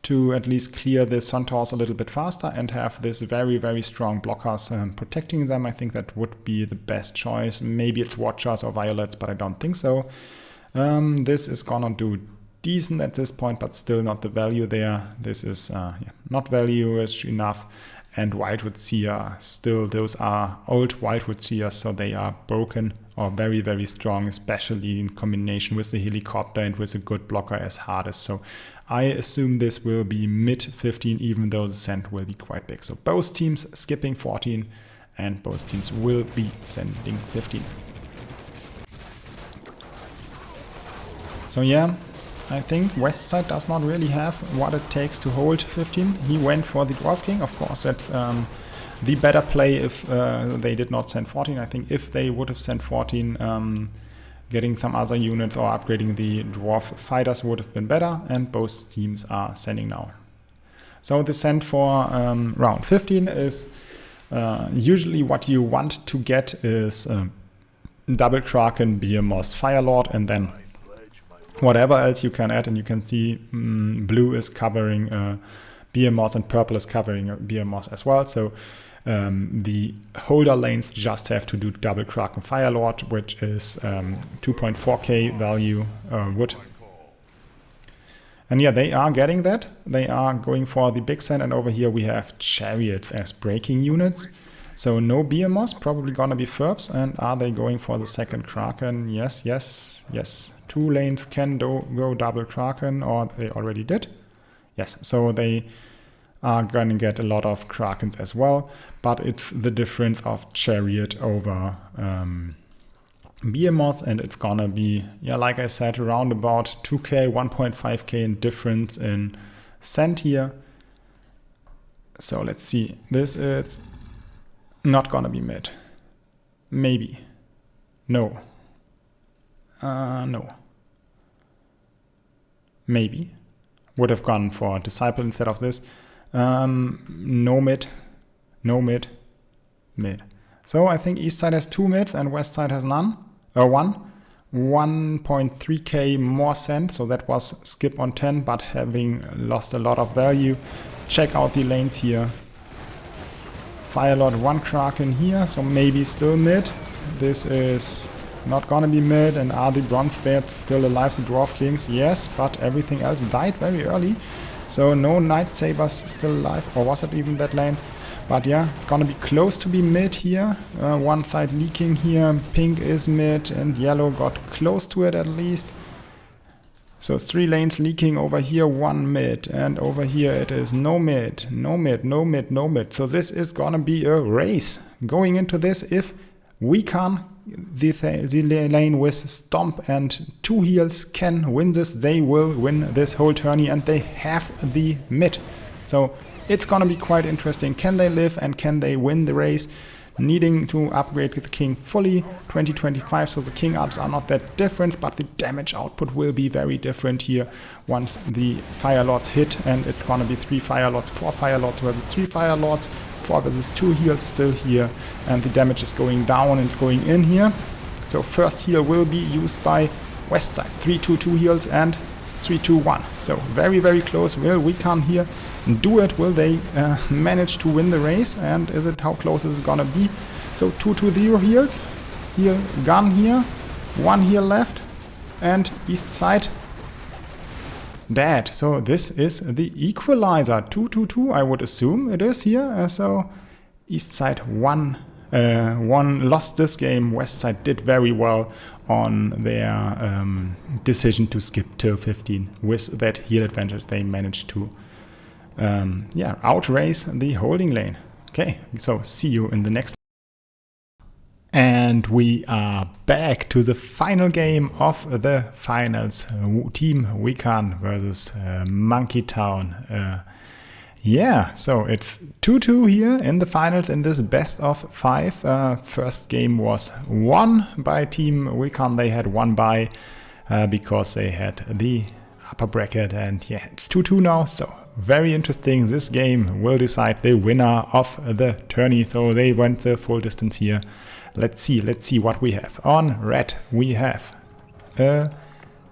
to at least clear the centaurs a little bit faster and have this very strong blockers protecting them. I think that would be the best choice. Maybe it's watchers or violets, but I don't think so. This is gonna do decent at this point, but still not the value there. This is not value-ish enough. And Wildwood Seer, still those are old Wildwood Seers, so they are broken or very strong, especially in combination with the helicopter and with a good blocker as Hades. So I assume this will be mid 15, even though the send will be quite big. So both teams skipping 14 and both teams will be sending 15. So yeah, I think Westside does not really have what it takes to hold 15. He went for the Dwarf King. Of course, that's the better play if they did not send 14. I think if they would have sent 14, getting some other units or upgrading the Dwarf Fighters would have been better, and both teams are sending now. So the send for round 15 is usually what you want to get is double Kraken, Behemoth, Firelord, and then whatever else you can add. And you can see blue is covering Behemoth and purple is covering Behemoth as well. So the holder lanes just have to do double Kraken Firelord, which is 2.4k value wood. And yeah, they are getting that. They are going for the big send, and over here we have chariots as breaking units. So no Behemoth, probably gonna be Ferbs. And are they going for the second Kraken? Yes. 2 lanes can go double Kraken, or they already did. Yes, so they are gonna get a lot of Krakens as well, but it's the difference of chariot over Behemoths, and it's gonna be, yeah, like I said, around about 2k, 1.5k in difference in send here. So let's see, this is not gonna be mid. Maybe. No. No. Maybe. Would have gone for Disciple instead of this. No mid. No mid. Mid. So I think East side has 2 mids and West side has none. 1. 1.3k more send. So that was skip on 10, but having lost a lot of value. Check out the lanes here. Firelord 1 Kraken here, so maybe still mid. This is not gonna be mid. And are the Bronze Bears still alive, the Dwarf Kings? Yes, but everything else died very early. So no Night Sabers still alive, or was it even that lane? But yeah, it's gonna be close to be mid here. One side leaking here, pink is mid, and yellow got close to it at least. So 3 lanes leaking over here, 1 mid, and over here it is no mid, no mid, no mid, no mid. So this is gonna be a race going into this. If WiKARN, the lane with Stomp and 2 heals, can win this, they will win this whole tourney, and they have the mid. So it's gonna be quite interesting. Can they live and can they win the race? Needing to upgrade the king fully 2025, so the king ups are not that different, but the damage output will be very different here once the Firelords hit, and it's gonna be 3 Firelords, 4 Firelords versus 3 Firelords, 4 versus 2 heals still here, and the damage is going down and it's going in here. So first heal will be used by West side, 3-2-2 heals and 3-2-1. So very, very close. Will WiKARN here do it? Will they manage to win the race? And is it, how close is it gonna be? So 2-2-0 heals. Heal gun here. 1 heal left. And East side dead. So this is the equalizer. 2-2-2, I would assume it is here. So East side won lost this game. West side did very well on their decision to skip till 15. With that heal advantage, they managed to outrace the holding lane. Okay, so see you in the next. And we are back to the final game of the finals. Team WiKARN versus Monkey Town. So it's 2-2 here in the finals in this best of 5. First game was won by Team WiKARN. They had one bye because they had the upper bracket, and yeah, it's 2-2 now. So very interesting. This game will decide the winner of the tourney. So they went the full distance here. Let's see what we have. On red, we have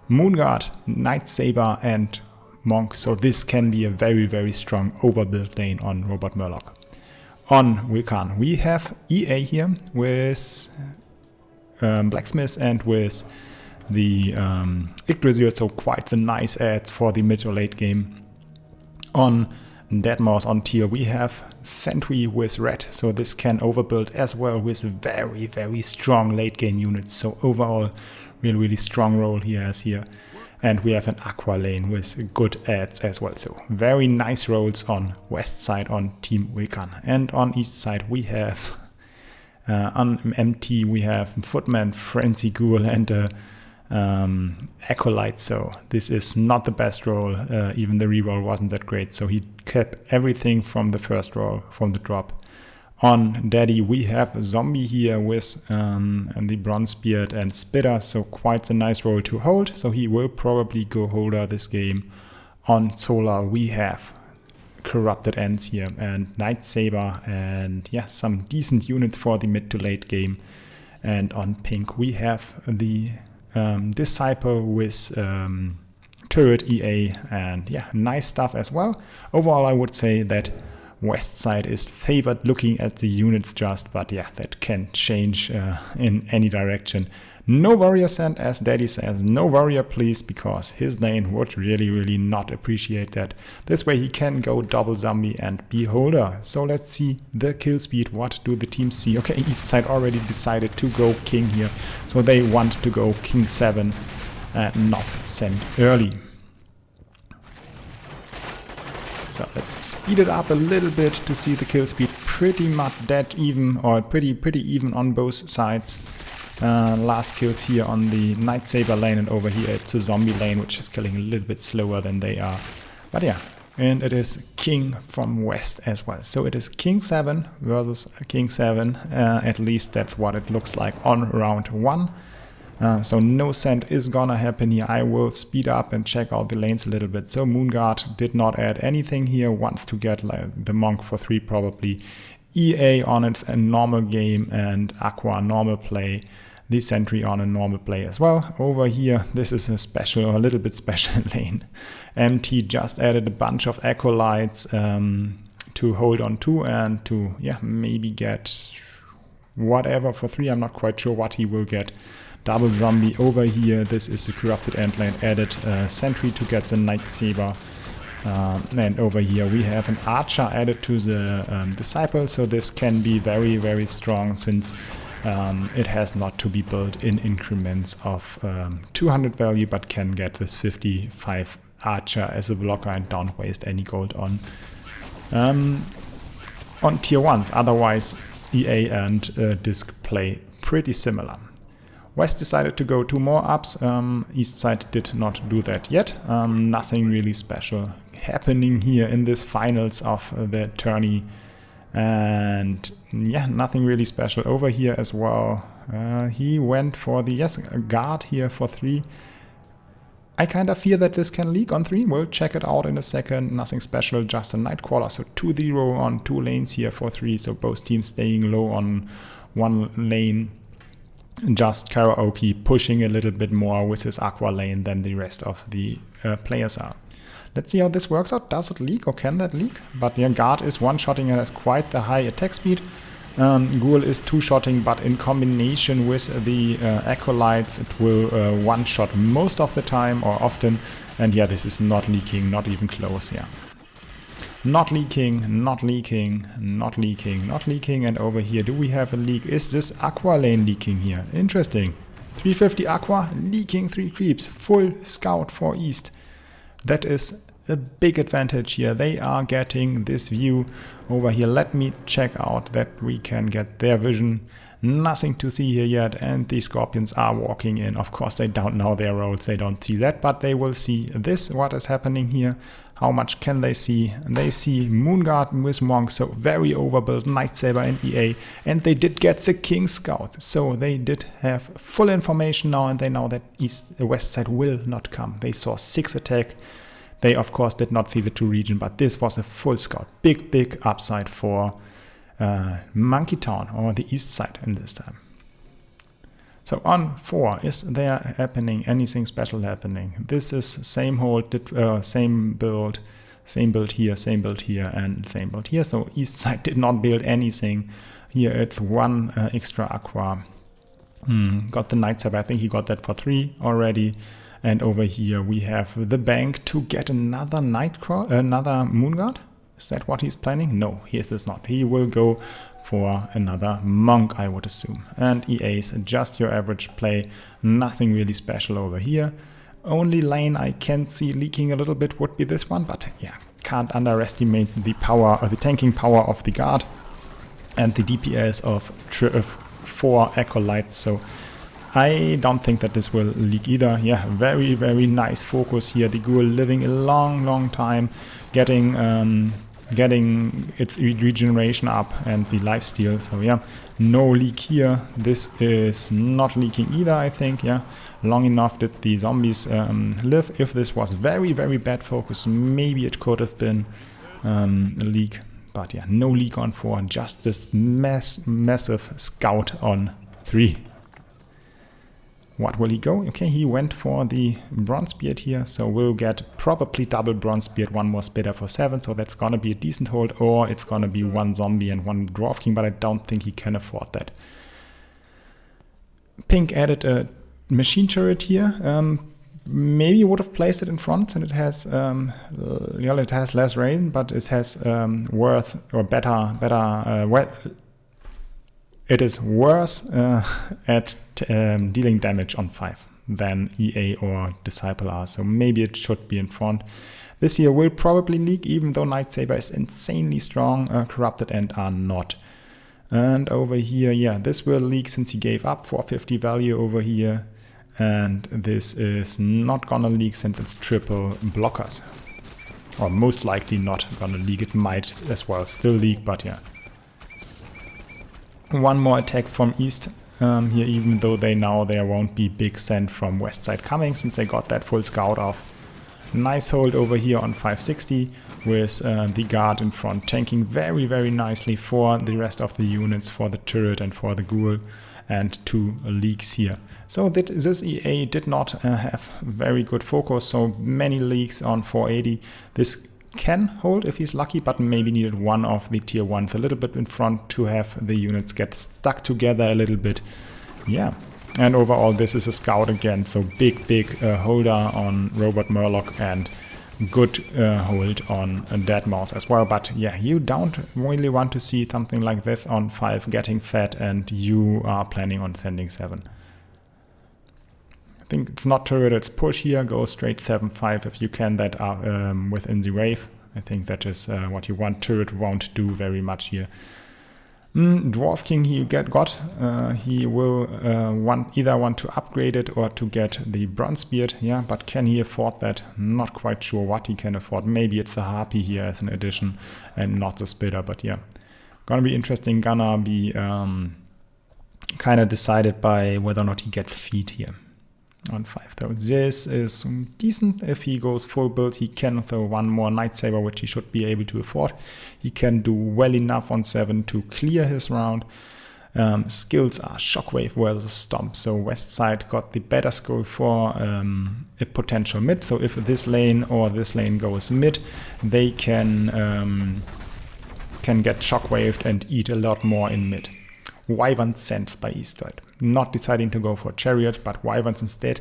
Moonguard, Night Saber, and Monk. So this can be a very, very strong overbuild lane on Robot Murloc. On WiKARN, we have EA here with Blacksmith and with the Yggdrasil. So quite the nice ads for the mid or late game. On Deadmau5 on tier, we have Sentry with red, so this can overbuild as well with very, very strong late game units. So overall, really strong role he has here. And we have an Aqua lane with good ads as well. So very nice rolls on west side on Team WiKARN. And on east side we have on MT we have Footman, Frenzy Ghoul, and Acolyte. So this is not the best roll. Even the reroll wasn't that great. So he kept everything from the first roll, from the drop. On Daddy we have a zombie here with the Bronzebeard and Spitter. So quite a nice roll to hold. So he will probably go holder this game. On Solar we have Corrupted Ends here and Night Saber, and yeah, some decent units for the mid to late game. And on Pink we have the Disciple with Turret EA, and yeah, nice stuff as well. Overall, I would say that west side is favored looking at the units just, but yeah, that can change in any direction. No warrior sent, as Daddy says, no warrior please, because his lane would really not appreciate that. This way he can go double zombie and be holder. So let's see the kill speed. What do the teams see? Okay, east side already decided to go king here. So they want to go king 7 and not send early. So let's speed it up a little bit to see the kill speed. Pretty much dead even, or pretty even on both sides. Last kills here on the Night Saber lane, and over here it's a zombie lane which is killing a little bit slower than they are. But yeah, and it is king from west as well. So it is king 7 versus king 7. At least that's what it looks like on round 1. So no send is gonna happen here. I will speed up and check out the lanes a little bit. So Moonguard did not add anything here, wants to get like the Monk for 3 probably. EA on it a normal game, and Aqua normal play. The Sentry on a normal play as well. Over here, this is a special, a little bit special lane. MT just added a bunch of Acolytes to hold on to, and to maybe get whatever for 3. I'm not quite sure what he will get. Double zombie over here. This is the Corrupted End lane. Added Sentry to get the Night Saber. And over here we have an Archer added to the Disciple. So this can be very strong, since it has not to be built in increments of 200 value, but can get this 55 Archer as a blocker and don't waste any gold on tier 1s. Otherwise, EA and Disc play pretty similar. West decided to go 2 more ups. East side did not do that yet. Nothing really special happening here in this finals of the tourney. And yeah, nothing really special over here as well. He went for the guard here for 3. I kind of fear that this can leak on 3. We'll check it out in a second. Nothing special, just a Nightcrawler. So 2-0 on 2 lanes here for 3. So both teams staying low on 1 lane. Just Karaoke pushing a little bit more with his Aqua lane than the rest of the players are. Let's see how this works out. Does it leak, or can that leak? But yeah, guard is one-shotting and has quite the high attack speed. Ghoul is 2-shotting, but in combination with the Acolyte, it will one-shot most of the time, or often. And yeah, this is not leaking, not even close, yeah. Not leaking, not leaking, not leaking, not leaking. And over here, do we have a leak? Is this Aqua lane leaking here? Interesting. 350 Aqua, leaking 3 creeps. Full scout for East. That is a big advantage here. They are getting this view over here. Let me check out that we can get their vision. Nothing to see here yet, and the Scorpions are walking in. Of course, they don't know their roles, they don't see that, but they will see this, what is happening here. How much can they see? And they see Moonguard with Monk, so very overbuilt Night Saber and EA, and they did get the King Scout, so they did have full information now, and they know that west side will not come. They saw 6 attack. They of course did not see the 2 region, but this was a full scout. Big upside for Monkey Town, or the east side in this time. So on 4, is there happening anything special happening? This is same hold, same build here, same build here, and same build here. So east side did not build anything. Here it's 1 extra aqua. Got the Night Saber, I think he got that for 3 already. And over here we have the bank to get another another Moonguard. Is that what he's planning? No, he is not. He will go for another Monk, I would assume. And EA's just your average play. Nothing really special over here. Only lane I can see leaking a little bit would be this one, but yeah, can't underestimate the power, or the tanking power of the guard and the DPS of 4 acolytes. So I don't think that this will leak either. Yeah, very nice focus here. The ghoul living a long time, getting its regeneration up and the lifesteal. So yeah, no leak here. This is not leaking either, I think. Yeah, long enough did the zombies live. If this was very bad focus, maybe it could have been a leak. But yeah, no leak on 4, just this massive scout on 3. What will he go? Okay, he went for the Bronzebeard here, so we'll get probably double Bronzebeard, 1 more Spitter for 7, so that's gonna be a decent hold, or it's gonna be 1 zombie and 1 Dwarf King, but I don't think he can afford that. Pink added a machine turret here. Maybe would have placed it in front, and it has it has less range, but it has worth or better. It is worse at dealing damage on 5 than EA or Disciple are, so maybe it should be in front. This here will probably leak, even though Night Saber is insanely strong. Corrupted End are not. And over here, yeah, this will leak since he gave up 450 value over here. And this is not gonna leak since it's triple blockers. Or most likely not gonna leak. It might as well still leak, but yeah. 1 more attack from east here, even though they know there won't be big send from west side coming, since they got that full scout off. Nice hold over here on 560 with the guard in front tanking very nicely for the rest of the units, for the turret and for the ghoul, and 2 leaks here. So this EA did not have very good focus, so many leaks on 480. This can hold if he's lucky, but maybe needed 1 of the tier 1s a little bit in front to have the units get stuck together a little bit. Yeah, and overall this is a scout again, so big holder on Robot Murloc and good hold on Dead Mouse as well. But yeah, you don't really want to see something like this on 5 getting fed and you are planning on sending 7. I think it's not turret, it's push here, go straight 7-5 if you can, that are within the wave. I think that is what you want. Turret won't do very much here. Dwarf King he got. He will either want to upgrade it or to get the Bronzebeard. Yeah, but can he afford that? Not quite sure what he can afford. Maybe it's a Harpy here as an addition and not the Spitter, but yeah. Gonna be interesting. Gonna be kind of decided by whether or not he gets feed here. On 5 though. This is decent. If he goes full build, he can throw 1 more Night Saber, which he should be able to afford. He can do well enough on 7 to clear his round. Skills are Shockwave versus Stomp, so West Side got the better skill for a potential mid. So if this lane or this lane goes mid, they can get Shockwaved and eat a lot more in mid. Wyvern Sense by East Side. Not deciding to go for Chariot, but Wyverns instead.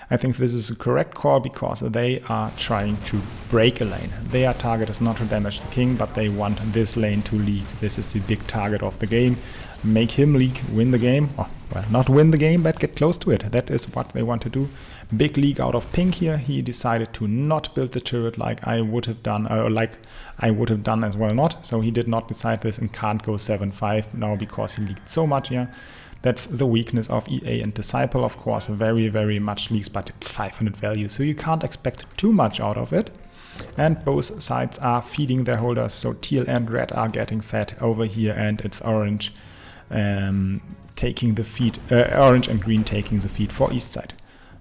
I think this is a correct call because they are trying to break a lane. Their target is not to damage the king, but they want this lane to leak. This is the big target of the game. Make him leak, win the game. Oh, well, not win the game, but get close to it. That is what they want to do. Big leak out of pink here. He decided to not build the turret like I would have done, as well not. So he did not decide this and can't go 7-5 now because he leaked so much here. That's the weakness of EA and Disciple, of course. Very, very much leaks, but it's 500 value, so you can't expect too much out of it. And both sides are feeding their holders, so teal and red are getting fed over here, and it's orange taking the feed, orange and green taking the feed for east side.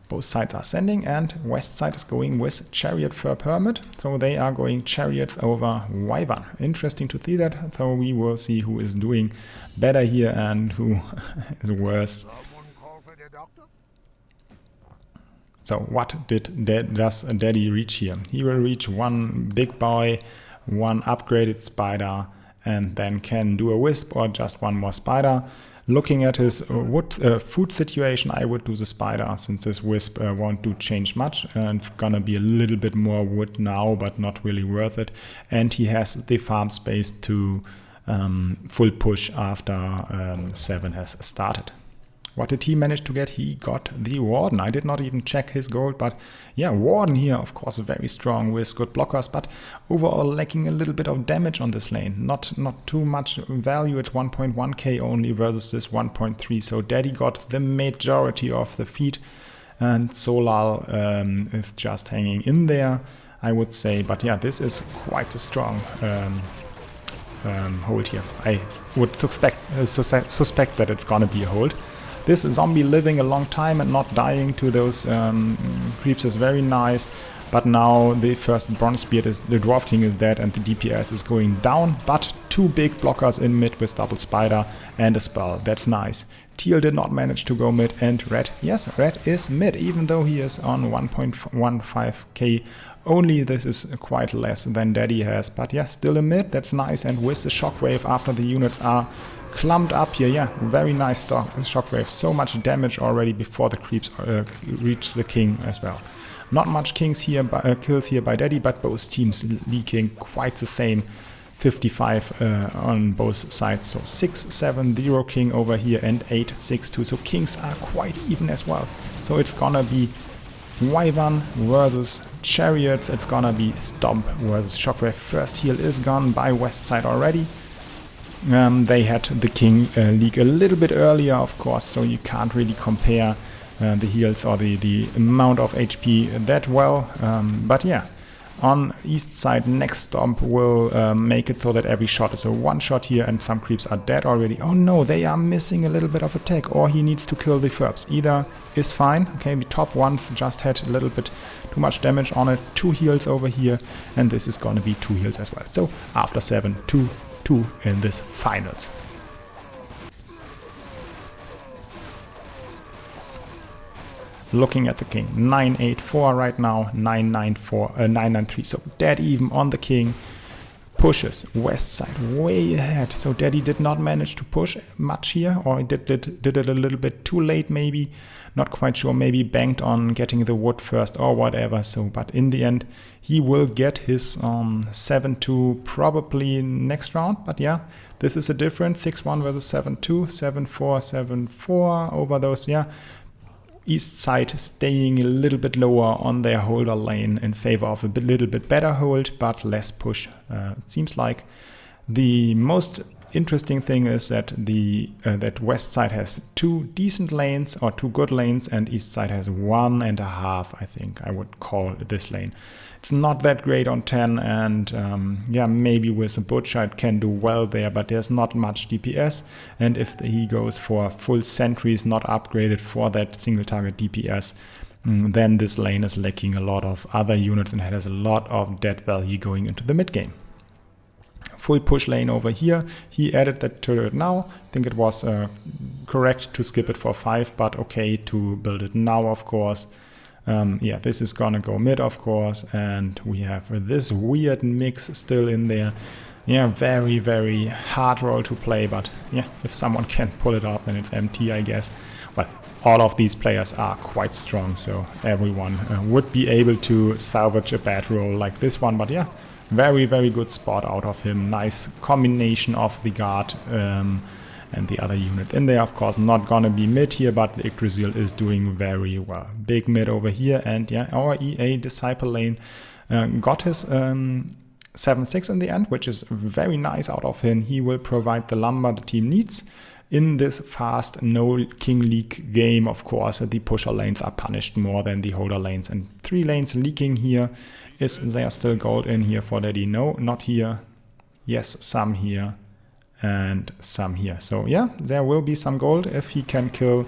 Both sides are sending, and west side is going with Chariot for Permit, so they are going Chariots over WiKARN. Interesting to see that, so we will see who is doing better here and who is worse. So what does Daddy reach here? He will reach one big boy, one upgraded spider, and then can do a wisp or just one more spider. Looking at his food situation, I would do the spider, since this wisp won't do change much. It's gonna be a little bit more wood now, but not really worth it. And he has the farm space to full push after 7 has started. What did he manage to get? He got the Warden. I did not even check his gold, but yeah, Warden here, of course, very strong with good blockers, but overall lacking a little bit of damage on this lane. Not too much value at 1.1k only versus this 1.3. So Daddy got the majority of the feed, and Solal is just hanging in there, I would say. But yeah, this is quite a strong hold here. I would suspect that it's gonna be a hold. This zombie living a long time and not dying to those creeps is very nice. But now the first Bronze Beard the Dwarf King is dead and the DPS is going down. But 2 big blockers in mid with double spider and a spell. That's nice. Teal did not manage to go mid, and red, yes, red is mid, even though he is on 1.15k only. This is quite less than Daddy has, but yeah, still a mid. That's nice. And with the shockwave after the units are clumped up here, yeah, very nice shockwave. So much damage already before the creeps reach the king as well. Not much kills here by Daddy, but both teams leaking quite the same. 55 on both sides, so 6-7-0 king over here and 8-6-2. So kings are quite even as well. So it's gonna be WiKARN versus Chariots. It's gonna be Stomp versus Shockwave. First heal is gone by west side already. They had the king leak a little bit earlier, of course, so you can't really compare the heals or the amount of HP that well. But yeah, on east side, next Stomp will make it so that every shot is a one shot here, and some creeps are dead already. Oh no, they are missing a little bit of attack, or he needs to kill the Ferbs. Either is fine. Okay, the top ones just had a little bit too much damage on it. 2 heals over here, and this is gonna be 2 heals as well. So after 7, 2-2 in this finals. Looking at the king, 9-8-4 right now, 9-9-3, so dead even on the king. Pushes west side way ahead, so Daddy did not manage to push much here, or he did it a little bit too late maybe, not quite sure, maybe banked on getting the wood first or whatever. So but in the end he will get his 7-2 probably next round. But yeah, this is a different 6-1 versus 7-2, 7-4, 7-4 over those. Yeah, east side staying a little bit lower on their holder lane in favor of a little bit better hold, but less push. It seems like the most interesting thing is that that west side has 2 decent lanes, or 2 good lanes, and east side has 1.5, I think I would call this lane. It's not that great on 10, and yeah, maybe with a butcher it can do well there, but there's not much DPS, and if he goes for full sentries not upgraded for that single target DPS, then this lane is lacking a lot of other units and has a lot of dead value going into the mid game. Full push lane over here. He added that turret now. I think it was correct to skip it for 5, but okay to build it now, of course. Yeah, this is gonna go mid, of course, and we have this weird mix still in there. Yeah, very, very hard role to play, but yeah, if someone can pull it off, then it's MT, I guess. Well, all of these players are quite strong, so everyone would be able to salvage a bad roll like this one. But yeah, very, very good spot out of him. Nice combination of the guard and the other unit in there. Of course, not gonna be mid here, but the Yggdrasil is doing very well. Big mid over here, and yeah, our EA Disciple lane got his 7-6 in the end, which is very nice out of him. He will provide the lumber the team needs. In this fast no king leak game, of course, the pusher lanes are punished more than the holder lanes. And 3 lanes leaking here. Is there still gold in here for Daddy? No, not here. Yes, some here and some here. So yeah, there will be some gold if he can kill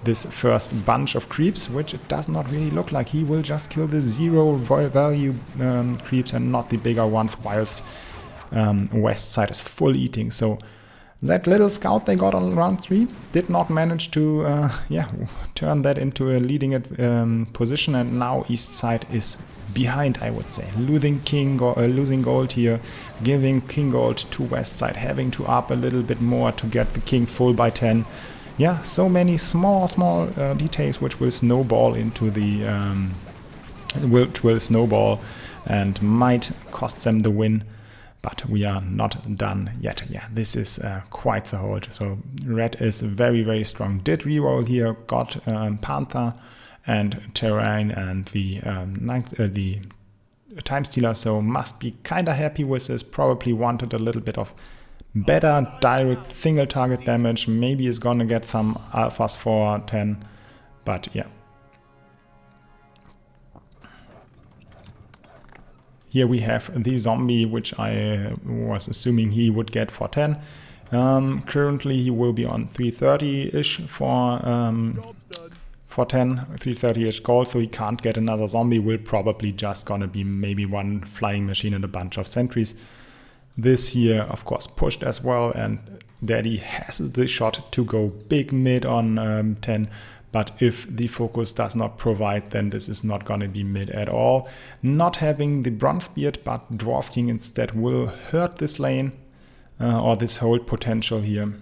this first bunch of creeps, which it does not really look like. He will just kill the 0 value creeps and not the bigger ones, whilst west side is full eating. So that little scout they got on round 3 did not manage to turn that into a leading position, and now east side is behind, I would say. Losing gold here, giving king gold to west side, having to up a little bit more to get the king full by 10. Yeah, so many small details which will snowball into the will snowball and might cost them the win. But we are not done yet. Yeah, this is quite the hold. So red is very, very strong. Did reroll here, got Panther and Terrain and the Time Stealer. So must be kind of happy with this. Probably wanted a little bit of better direct single target damage. Maybe is gonna get some alphas for 10. But yeah. Here we have the zombie, which I was assuming he would get for 10. Currently he will be on 330-ish for 10, 330-ish gold, so he can't get another zombie. Will probably just gonna be maybe one flying machine and a bunch of sentries. This here, of course, pushed as well, and Daddy has the shot to go big mid on 10. But if the focus does not provide, then this is not going to be mid at all. Not having the Bronzebeard, but Dwarf King instead will hurt this lane, or this hold potential here.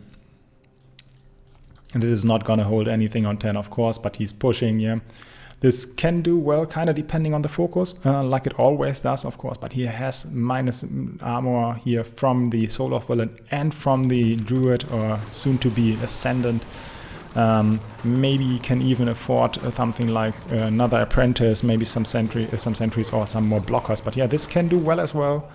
And this is not going to hold anything on 10, of course, but he's pushing, yeah. This can do well, kind of depending on the focus, like it always does, of course. But he has minus armor here from the Soul of Villain and from the Druid, or soon to be Ascendant. Maybe he can even afford something like another apprentice, maybe some sentries or some more blockers. But yeah, this can do well as well.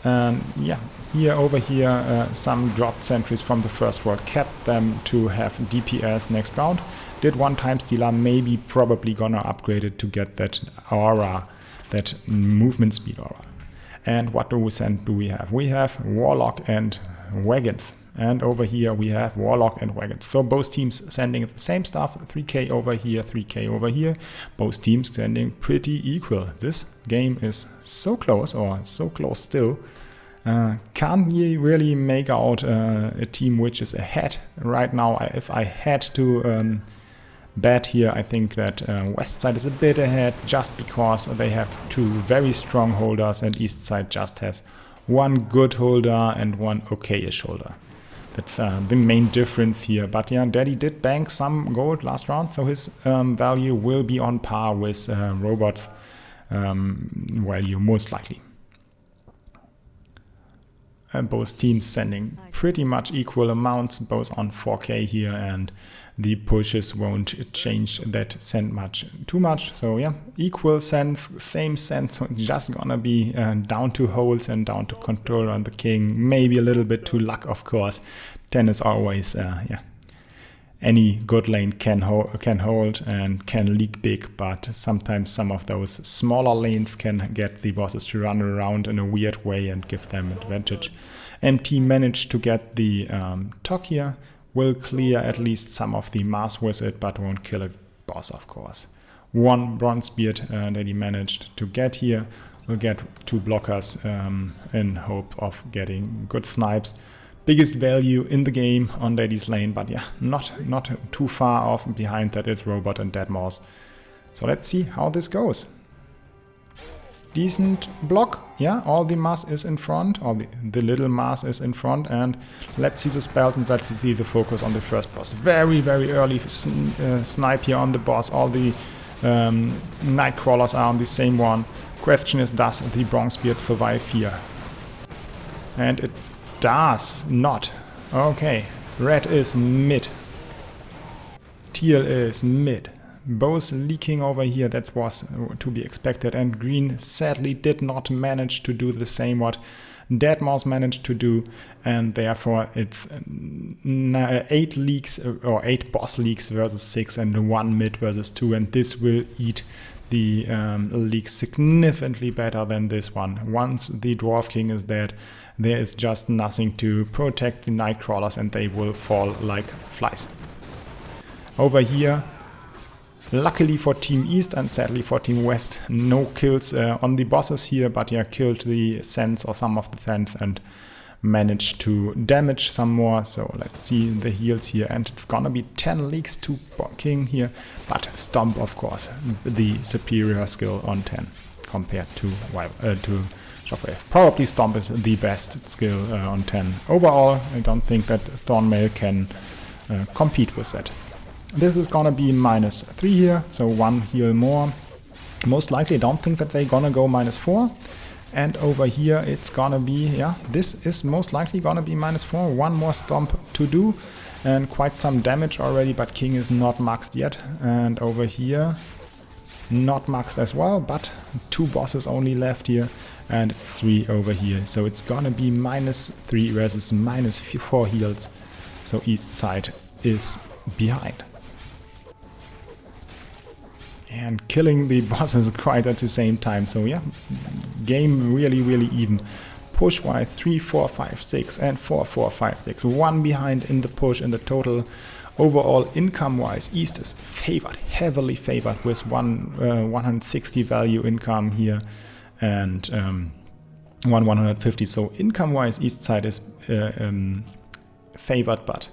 Yeah, over here, some dropped sentries from the first world kept them to have DPS next round. Did one Time Stealer, maybe probably gonna upgrade it to get that aura, that movement speed aura. And what do we have? We have Warlock and Wagons. And over here we have Warlock and Wagons. So both teams sending the same stuff, 3k over here, 3k over here. Both teams sending pretty equal. This game is so close, or so close still. Can't really make out a team which is ahead right now. If I had to bet here, I think that West Side is a bit ahead, just because they have 2 very strong holders, and East Side just has 1 good holder and 1 okay-ish holder. That's the main difference here. But yeah, Daddy did bank some gold last round, so his value will be on par with Robot's value, most likely. And both teams sending pretty much equal amounts, both on 4k here, and the pushes won't change that send too much. So yeah, equal sends, same send, so just gonna be down to holds and down to control on the king. Maybe a little bit to luck, of course. 10 is always, yeah. Any good lane can hold and can leak big, but sometimes some of those smaller lanes can get the bosses to run around in a weird way and give them advantage. MT managed to get the Tok here, will clear at least some of the mass with it, but won't kill a boss, of course. 1 Bronzebeard that he managed to get here, will get 2 blockers in hope of getting good snipes. Biggest value in the game on Daddy's lane, but yeah, not too far off behind that is Robot and Deadmau5. So let's see how this goes. Decent block, yeah, all the mass is in front, or the little mass is in front, and let's see the spells and let's see the focus on the first boss. Very, very early snipe here on the boss. All the Nightcrawlers are on the same one. Question is, does the Bronzebeard survive here? And it does not. Okay, Red is mid. Teal is mid. Both leaking over here, that was to be expected, and green sadly did not manage to do the same what Deadmau5 managed to do, and therefore it's 8 leaks or 8 boss leaks versus 6 and 1 mid versus 2, and this will eat the leak significantly better than this one. Once the Dwarf King is dead, there is just nothing to protect the Nightcrawlers, and they will fall like flies. Over here, luckily for Team East and sadly for Team West, no kills on the bosses here, but yeah, killed the Sens or some of the Sens and managed to damage some more. So let's see the heals here, and it's gonna be 10 leaks to King here, but Stomp, of course, the superior skill on 10 compared to Shockwave. Probably Stomp is the best skill on 10. Overall, I don't think that Thornmail can compete with that. This is gonna be -3 here, so 1 heal more. Most likely, I don't think that they're gonna go -4. And over here, it's gonna be, yeah, this is most likely gonna be -4. 1 more Stomp to do, and quite some damage already, but King is not maxed yet. And over here, not maxed as well, but 2 bosses only left here, and 3 over here. So it's gonna be -3 versus -4 heals. So East side is behind. And killing the bosses quite at the same time. So yeah, game really even. Push wise 3, 4, 5, 6 and 4, 4, 5, 6. 1 behind in the push in the total. Overall income wise, East is favored, heavily favored with 160 value income here and 150. So income wise, East side is favored, but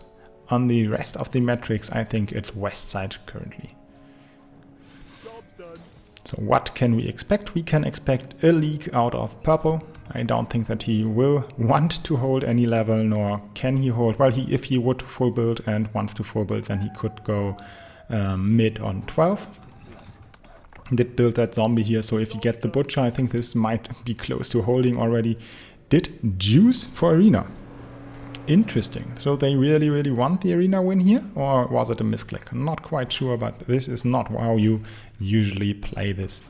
on the rest of the metrics, I think it's West side currently. So what can we expect? We can expect a leak out of purple. I don't think that he will want to hold any level, nor can he hold. Well, if he would full build and wants to full build, then he could go mid on 12. Did build that zombie here, so if you get the butcher, I think this might be close to holding already. Did juice for arena. Interesting. So they really want the arena win here, or was it a misclick? I'm not quite sure, but this is not how you usually play this.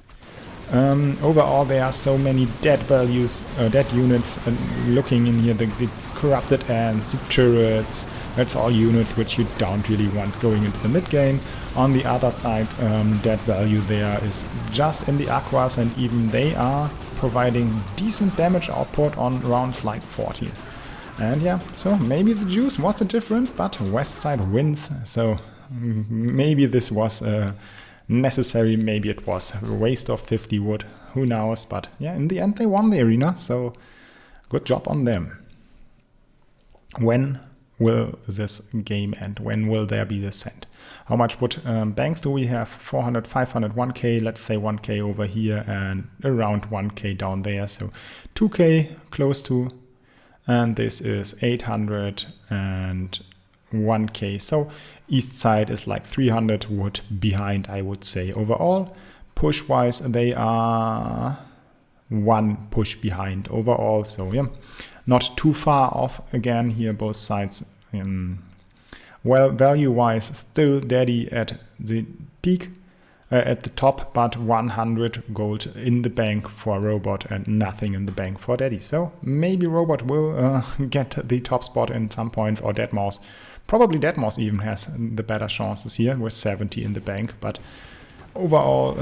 Overall, there are so many dead values, dead units, and looking in here, the corrupted ants, the turrets, that's all units which you don't really want going into the mid game. On the other side, dead value there is just in the aquas, and even they are providing decent damage output on rounds like 14. And yeah, so maybe the juice was the difference, but West side wins, so maybe this was necessary, maybe it was a waste of 50 wood, who knows, but yeah, in the end they won the arena, so good job on them. When will this game end? When will there be the cent? How much wood banks do we have? 400, 500, 1k, let's say 1k over here and around 1k down there, so 2k close to, and this is 800 and 1k, so east side is like 300 wood behind, I would say. Overall, push wise, they are 1 push behind overall, so yeah, not too far off again here, both sides. Well, value wise, still Daddy at the peak, at the top, but 100 gold in the bank for Robot and nothing in the bank for Daddy. So maybe Robot will get the top spot in some points, or Deadmau5. Probably Deadmau5 even has the better chances here with 70 in the bank, but overall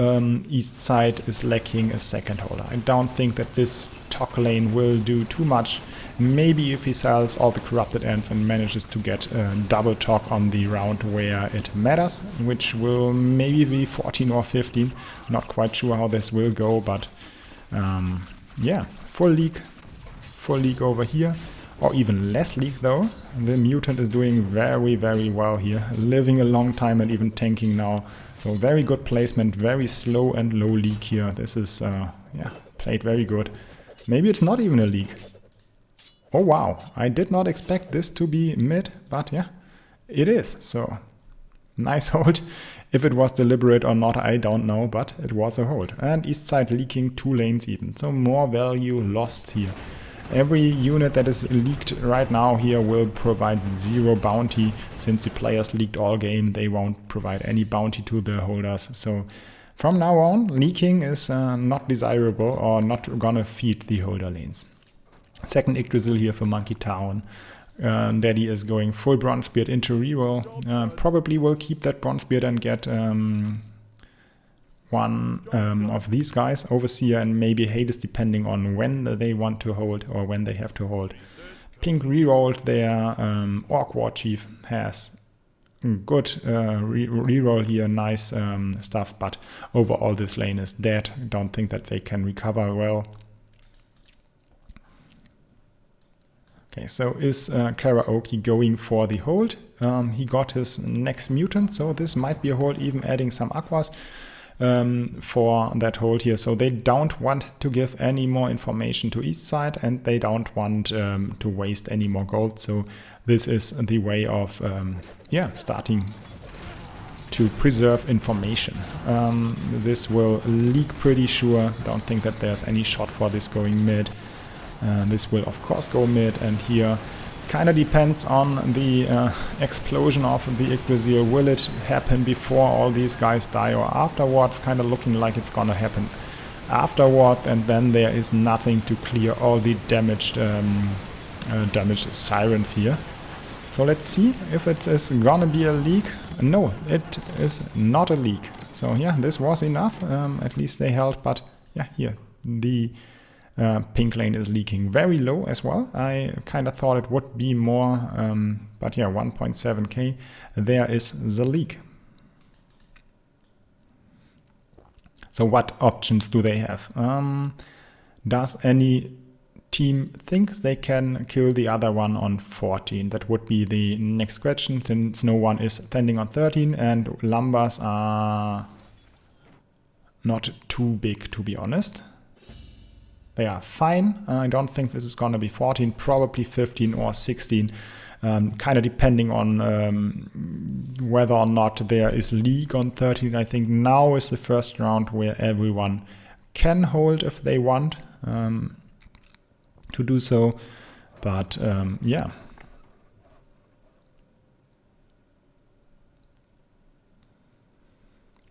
east side is lacking a second holder. I don't think that this Tok lane will do too much. Maybe if he sells all the corrupted ants and manages to get double Tok on the round where it matters, which will maybe be 14 or 15. Not quite sure how this will go, but yeah, full league over here. Or even less leak though. The mutant is doing very well here, living a long time and even tanking now. So very good placement, very slow and low leak here. This is yeah, played very good. Maybe it's not even a leak. Oh wow, I did not expect this to be mid, but yeah, it is. So nice hold. If it was deliberate or not, I don't know, but it was a hold. And east side leaking 2 lanes even, so more value lost here. Every unit that is leaked right now here will provide 0 bounty. Since the players leaked all game, they won't provide any bounty to the holders. So from now on, leaking is not desirable or not gonna feed the holder lanes. Second Yggdrasil here for Monkey Town. Daddy is going full Bronzebeard into reroll. Probably will keep that Bronzebeard and get one of these guys, Overseer and maybe Hades, depending on when they want to hold or when they have to hold. Pink rerolled their Orc War Chief, has good reroll here, nice stuff, but overall this lane is dead. Don't think that they can recover well. Okay, so is Karaoke going for the hold? He got his next mutant, so this might be a hold, even adding some aquas for that hold here. So they don't want to give any more information to east side, and they don't want to waste any more gold. So this is the way of starting to preserve information. This will leak pretty sure. Don't think that there's any shot for this going mid. This will of course go mid, and here kind of depends on the explosion of the Yggdrasil. Will it happen before all these guys die or afterwards? Kind of looking like it's gonna happen afterward, and then there is nothing to clear all the damaged sirens here. So let's see if it is gonna be a leak. No, it is not a leak. So yeah, this was enough. At least they held, but yeah, here the pink lane is leaking very low as well. I kind of thought it would be more, but yeah, 1.7k. There is the leak. So what options do they have? Does any team think they can kill the other one on 14? That would be the next question, since no one is standing on 13 and Lumbers are not too big, to be honest. They are fine. I don't think this is going to be 14, probably 15 or 16. Kind of depending on whether or not there is league on 13. I think now is the first round where everyone can hold if they want to do so. But yeah.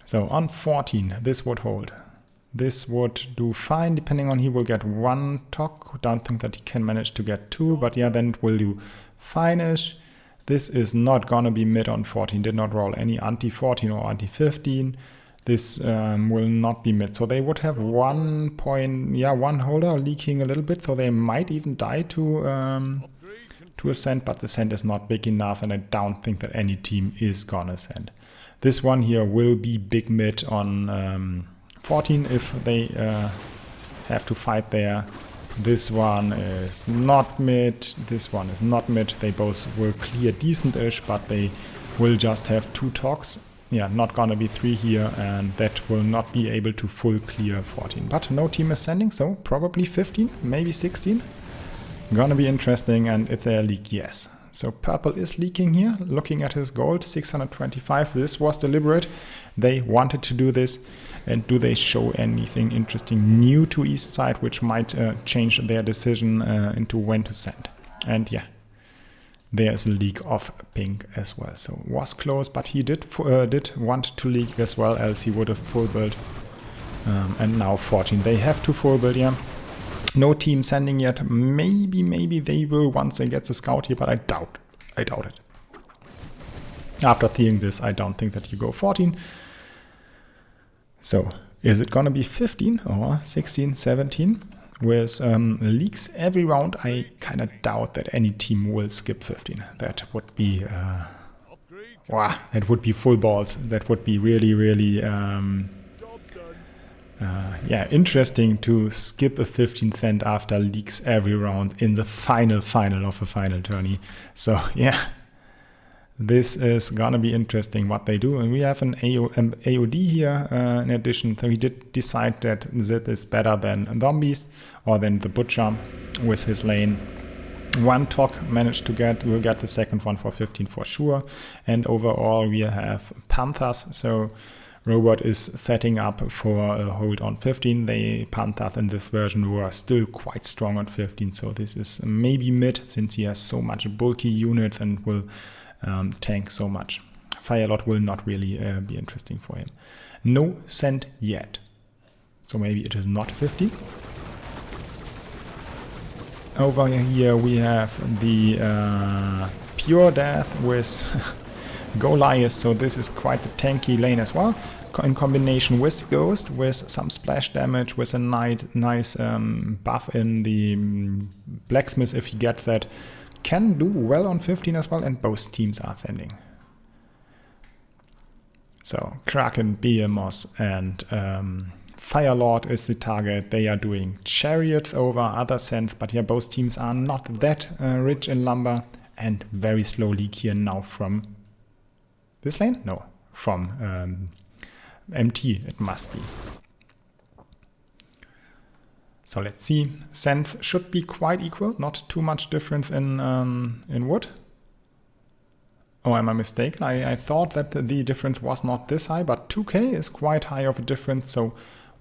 So on 14, this would hold. This would do fine, depending on he will get 1 talk. Don't think that he can manage to get 2, but yeah, then it will do fine-ish. This is not gonna be mid on 14, did not roll any anti-14 or anti-15. This will not be mid. So they would have 1 holder leaking a little bit, so they might even die to ascend, but the ascent is not big enough, and I don't think that any team is gonna ascend. This one here will be big mid on 14 if they have to fight there. This one is not mid, this one is not mid. They both will clear decent-ish, but they will just have 2 talks. Yeah, not gonna be 3 here, and that will not be able to full clear 14. But no team ascending, so probably 15, maybe 16. Gonna be interesting, and if they leak, yes. So purple is leaking here, looking at his gold, 625. This was deliberate. They wanted to do this. And do they show anything interesting new to east side, which might change their decision into when to send? And yeah, there's a leak of pink as well. So was close, but he did want to leak as well, else he would have full build. And now 14. They have to full build, yeah. No team sending yet. Maybe they will once they get the scout here, but I doubt it. After seeing this, I don't think that you go 14. So is it gonna be 15 or 16, 17? With leaks every round, I kind of doubt that any team will skip 15. That would be, that would be full balls. That would be really, interesting to skip a 15 cent after leaks every round in the final of a final tourney. So yeah, this is gonna be interesting what they do. And we have an AOD here in addition. So he did decide that Zid is better than zombies or than the butcher with his lane. 1 talk managed to get, we'll get the second one for 15 for sure. And overall we have Panthers. So Robot is setting up for a hold on 15. The Panthers in this version were still quite strong on 15, so this is maybe mid since he has so much bulky units and will tank so much. Firelord will not really be interesting for him. No send yet, so maybe it is not 15. Over here we have the Pure Death with Goliath, so this is quite a tanky lane as well, in combination with Ghost, with some splash damage, with a nice buff in the Blacksmith if you get that. Can do well on 15 as well, and both teams are sending. So Kraken, Behemoth and Firelord is the target. They are doing Chariots over other sends, but yeah, both teams are not that rich in lumber, and very slow leak here now from this lane? No, from MT it must be. So let's see. Sends should be quite equal, not too much difference in wood. Oh, am I mistaken? I thought that the difference was not this high, but 2k is quite high of a difference, so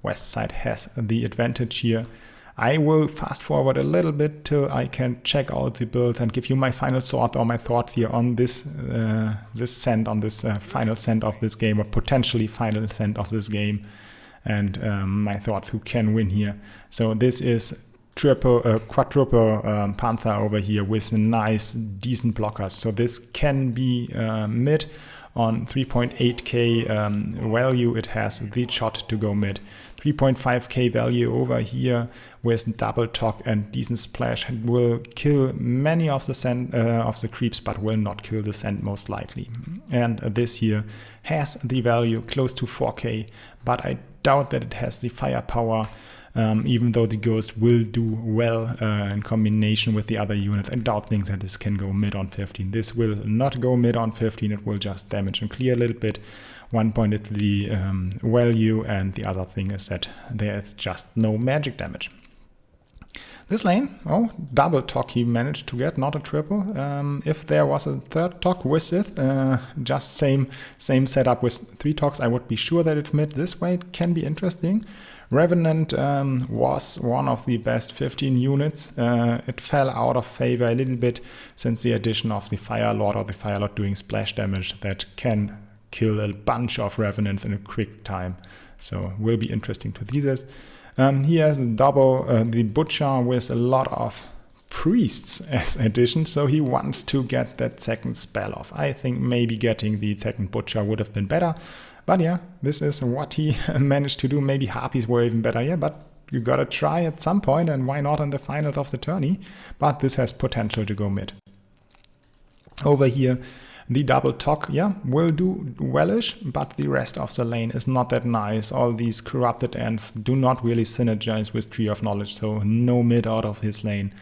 West side has the advantage here. I will fast forward a little bit till I can check out the builds and give you my final thought or my thought here on this send, on this final send of this game, or potentially final send of this game, and my thoughts who can win here. So this is quadruple Panther over here with nice decent blockers. So this can be mid on 3.8k value. It has the shot to go mid. 3.5k value over here with double talk and decent splash will kill many of the sand, of the creeps, but will not kill the sand most likely. And this here has the value close to 4k, but I doubt that it has the firepower. Even though the Ghost will do well in combination with the other units, I doubt things that this can go mid on 15. This will not go mid on 15, it will just damage and clear a little bit. One point is the value, and the other thing is that there is just no magic damage. This lane, oh, double talk he managed to get, not a triple. If there was a third talk with it, just same setup with 3 talks, I would be sure that it's mid. This way it can be interesting. Revenant was one of the best 15 units. It fell out of favor a little bit since the addition of the Firelord, or the Firelord doing splash damage that can kill a bunch of Revenants in a quick time. So will be interesting to see this. He has double the Butcher with a lot of priests as addition, so he wants to get that second spell off. I think maybe getting the second Butcher would have been better. But yeah, this is what he managed to do. Maybe Harpies were even better, yeah, but you gotta try at some point, and why not in the finals of the tourney? But this has potential to go mid. Over here, the double talk, yeah, will do wellish, but the rest of the lane is not that nice. All these corrupted ends do not really synergize with Tree of Knowledge, so no mid out of his lane.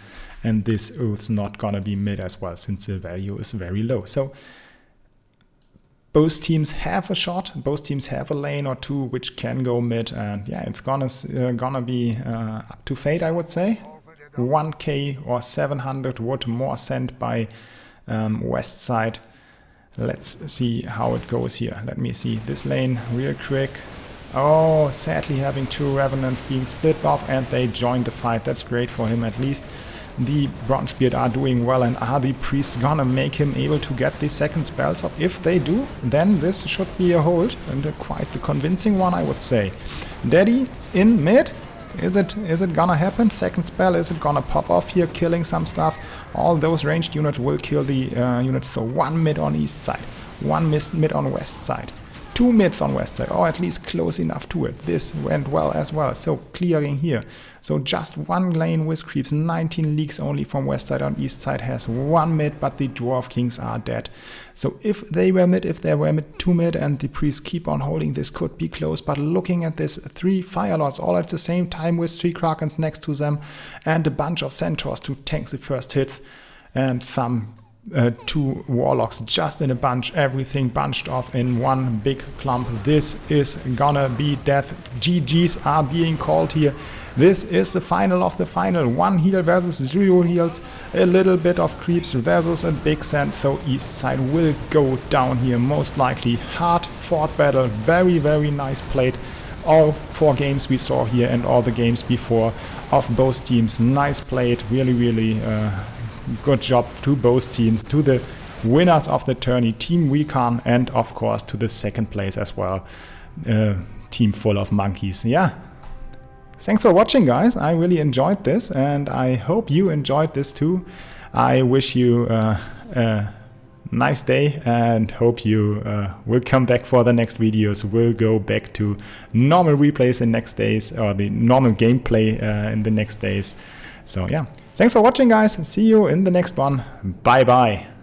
And this is not gonna be mid as well, since the value is very low. So both teams have a shot, both teams have a lane or two which can go mid, and yeah, it's gonna be up to fate, I would say. 1k or 700 wood more sent by West side. Let's see how it goes here. Let me see this lane real quick. Oh, sadly having 2 Revenants being split off, and they joined the fight. That's great for him at least. The Bronzebeard are doing well, and are the priests gonna make him able to get the second spells off? If they do, then this should be a hold, and quite the convincing one, I would say. Daddy in mid? Is it gonna happen? Second spell, is it gonna pop off here, killing some stuff? All those ranged units will kill the units, so 1 mid on east side, 1 mid on west side. 2 mids on west side, or at least close enough to it. This went well as well, so clearing here. So just 1 lane with creeps, 19 leaks only from west side. On east side has 1 mid, but the Dwarf Kings are dead. So if they were mid, if there were mid, 2 mid, and the priests keep on holding, this could be close. But looking at this, 3 Firelords all at the same time with 3 Krakens next to them, and a bunch of Centaurs to tank the first hits, and some two warlocks just in a bunch, everything bunched off in one big clump. This is gonna be death. GGs are being called here. This is the final of the final. 1 heal versus 0 heals, a little bit of creeps versus a big sand. So east side will go down here, most likely. Hard fought battle, very, very nice played. All 4 games we saw here and all the games before of both teams. Nice played, really, really good job to both teams, to the winners of the tourney, Team WiKARN, and of course to the second place as well, team full of monkeys. Yeah, thanks for watching, guys. I really enjoyed this and I hope you enjoyed this too. I wish you a nice day and hope you will come back for the next videos. We'll go back to normal replays in next days, or the normal gameplay in the next days. So yeah, thanks for watching, guys. See you in the next one. Bye bye.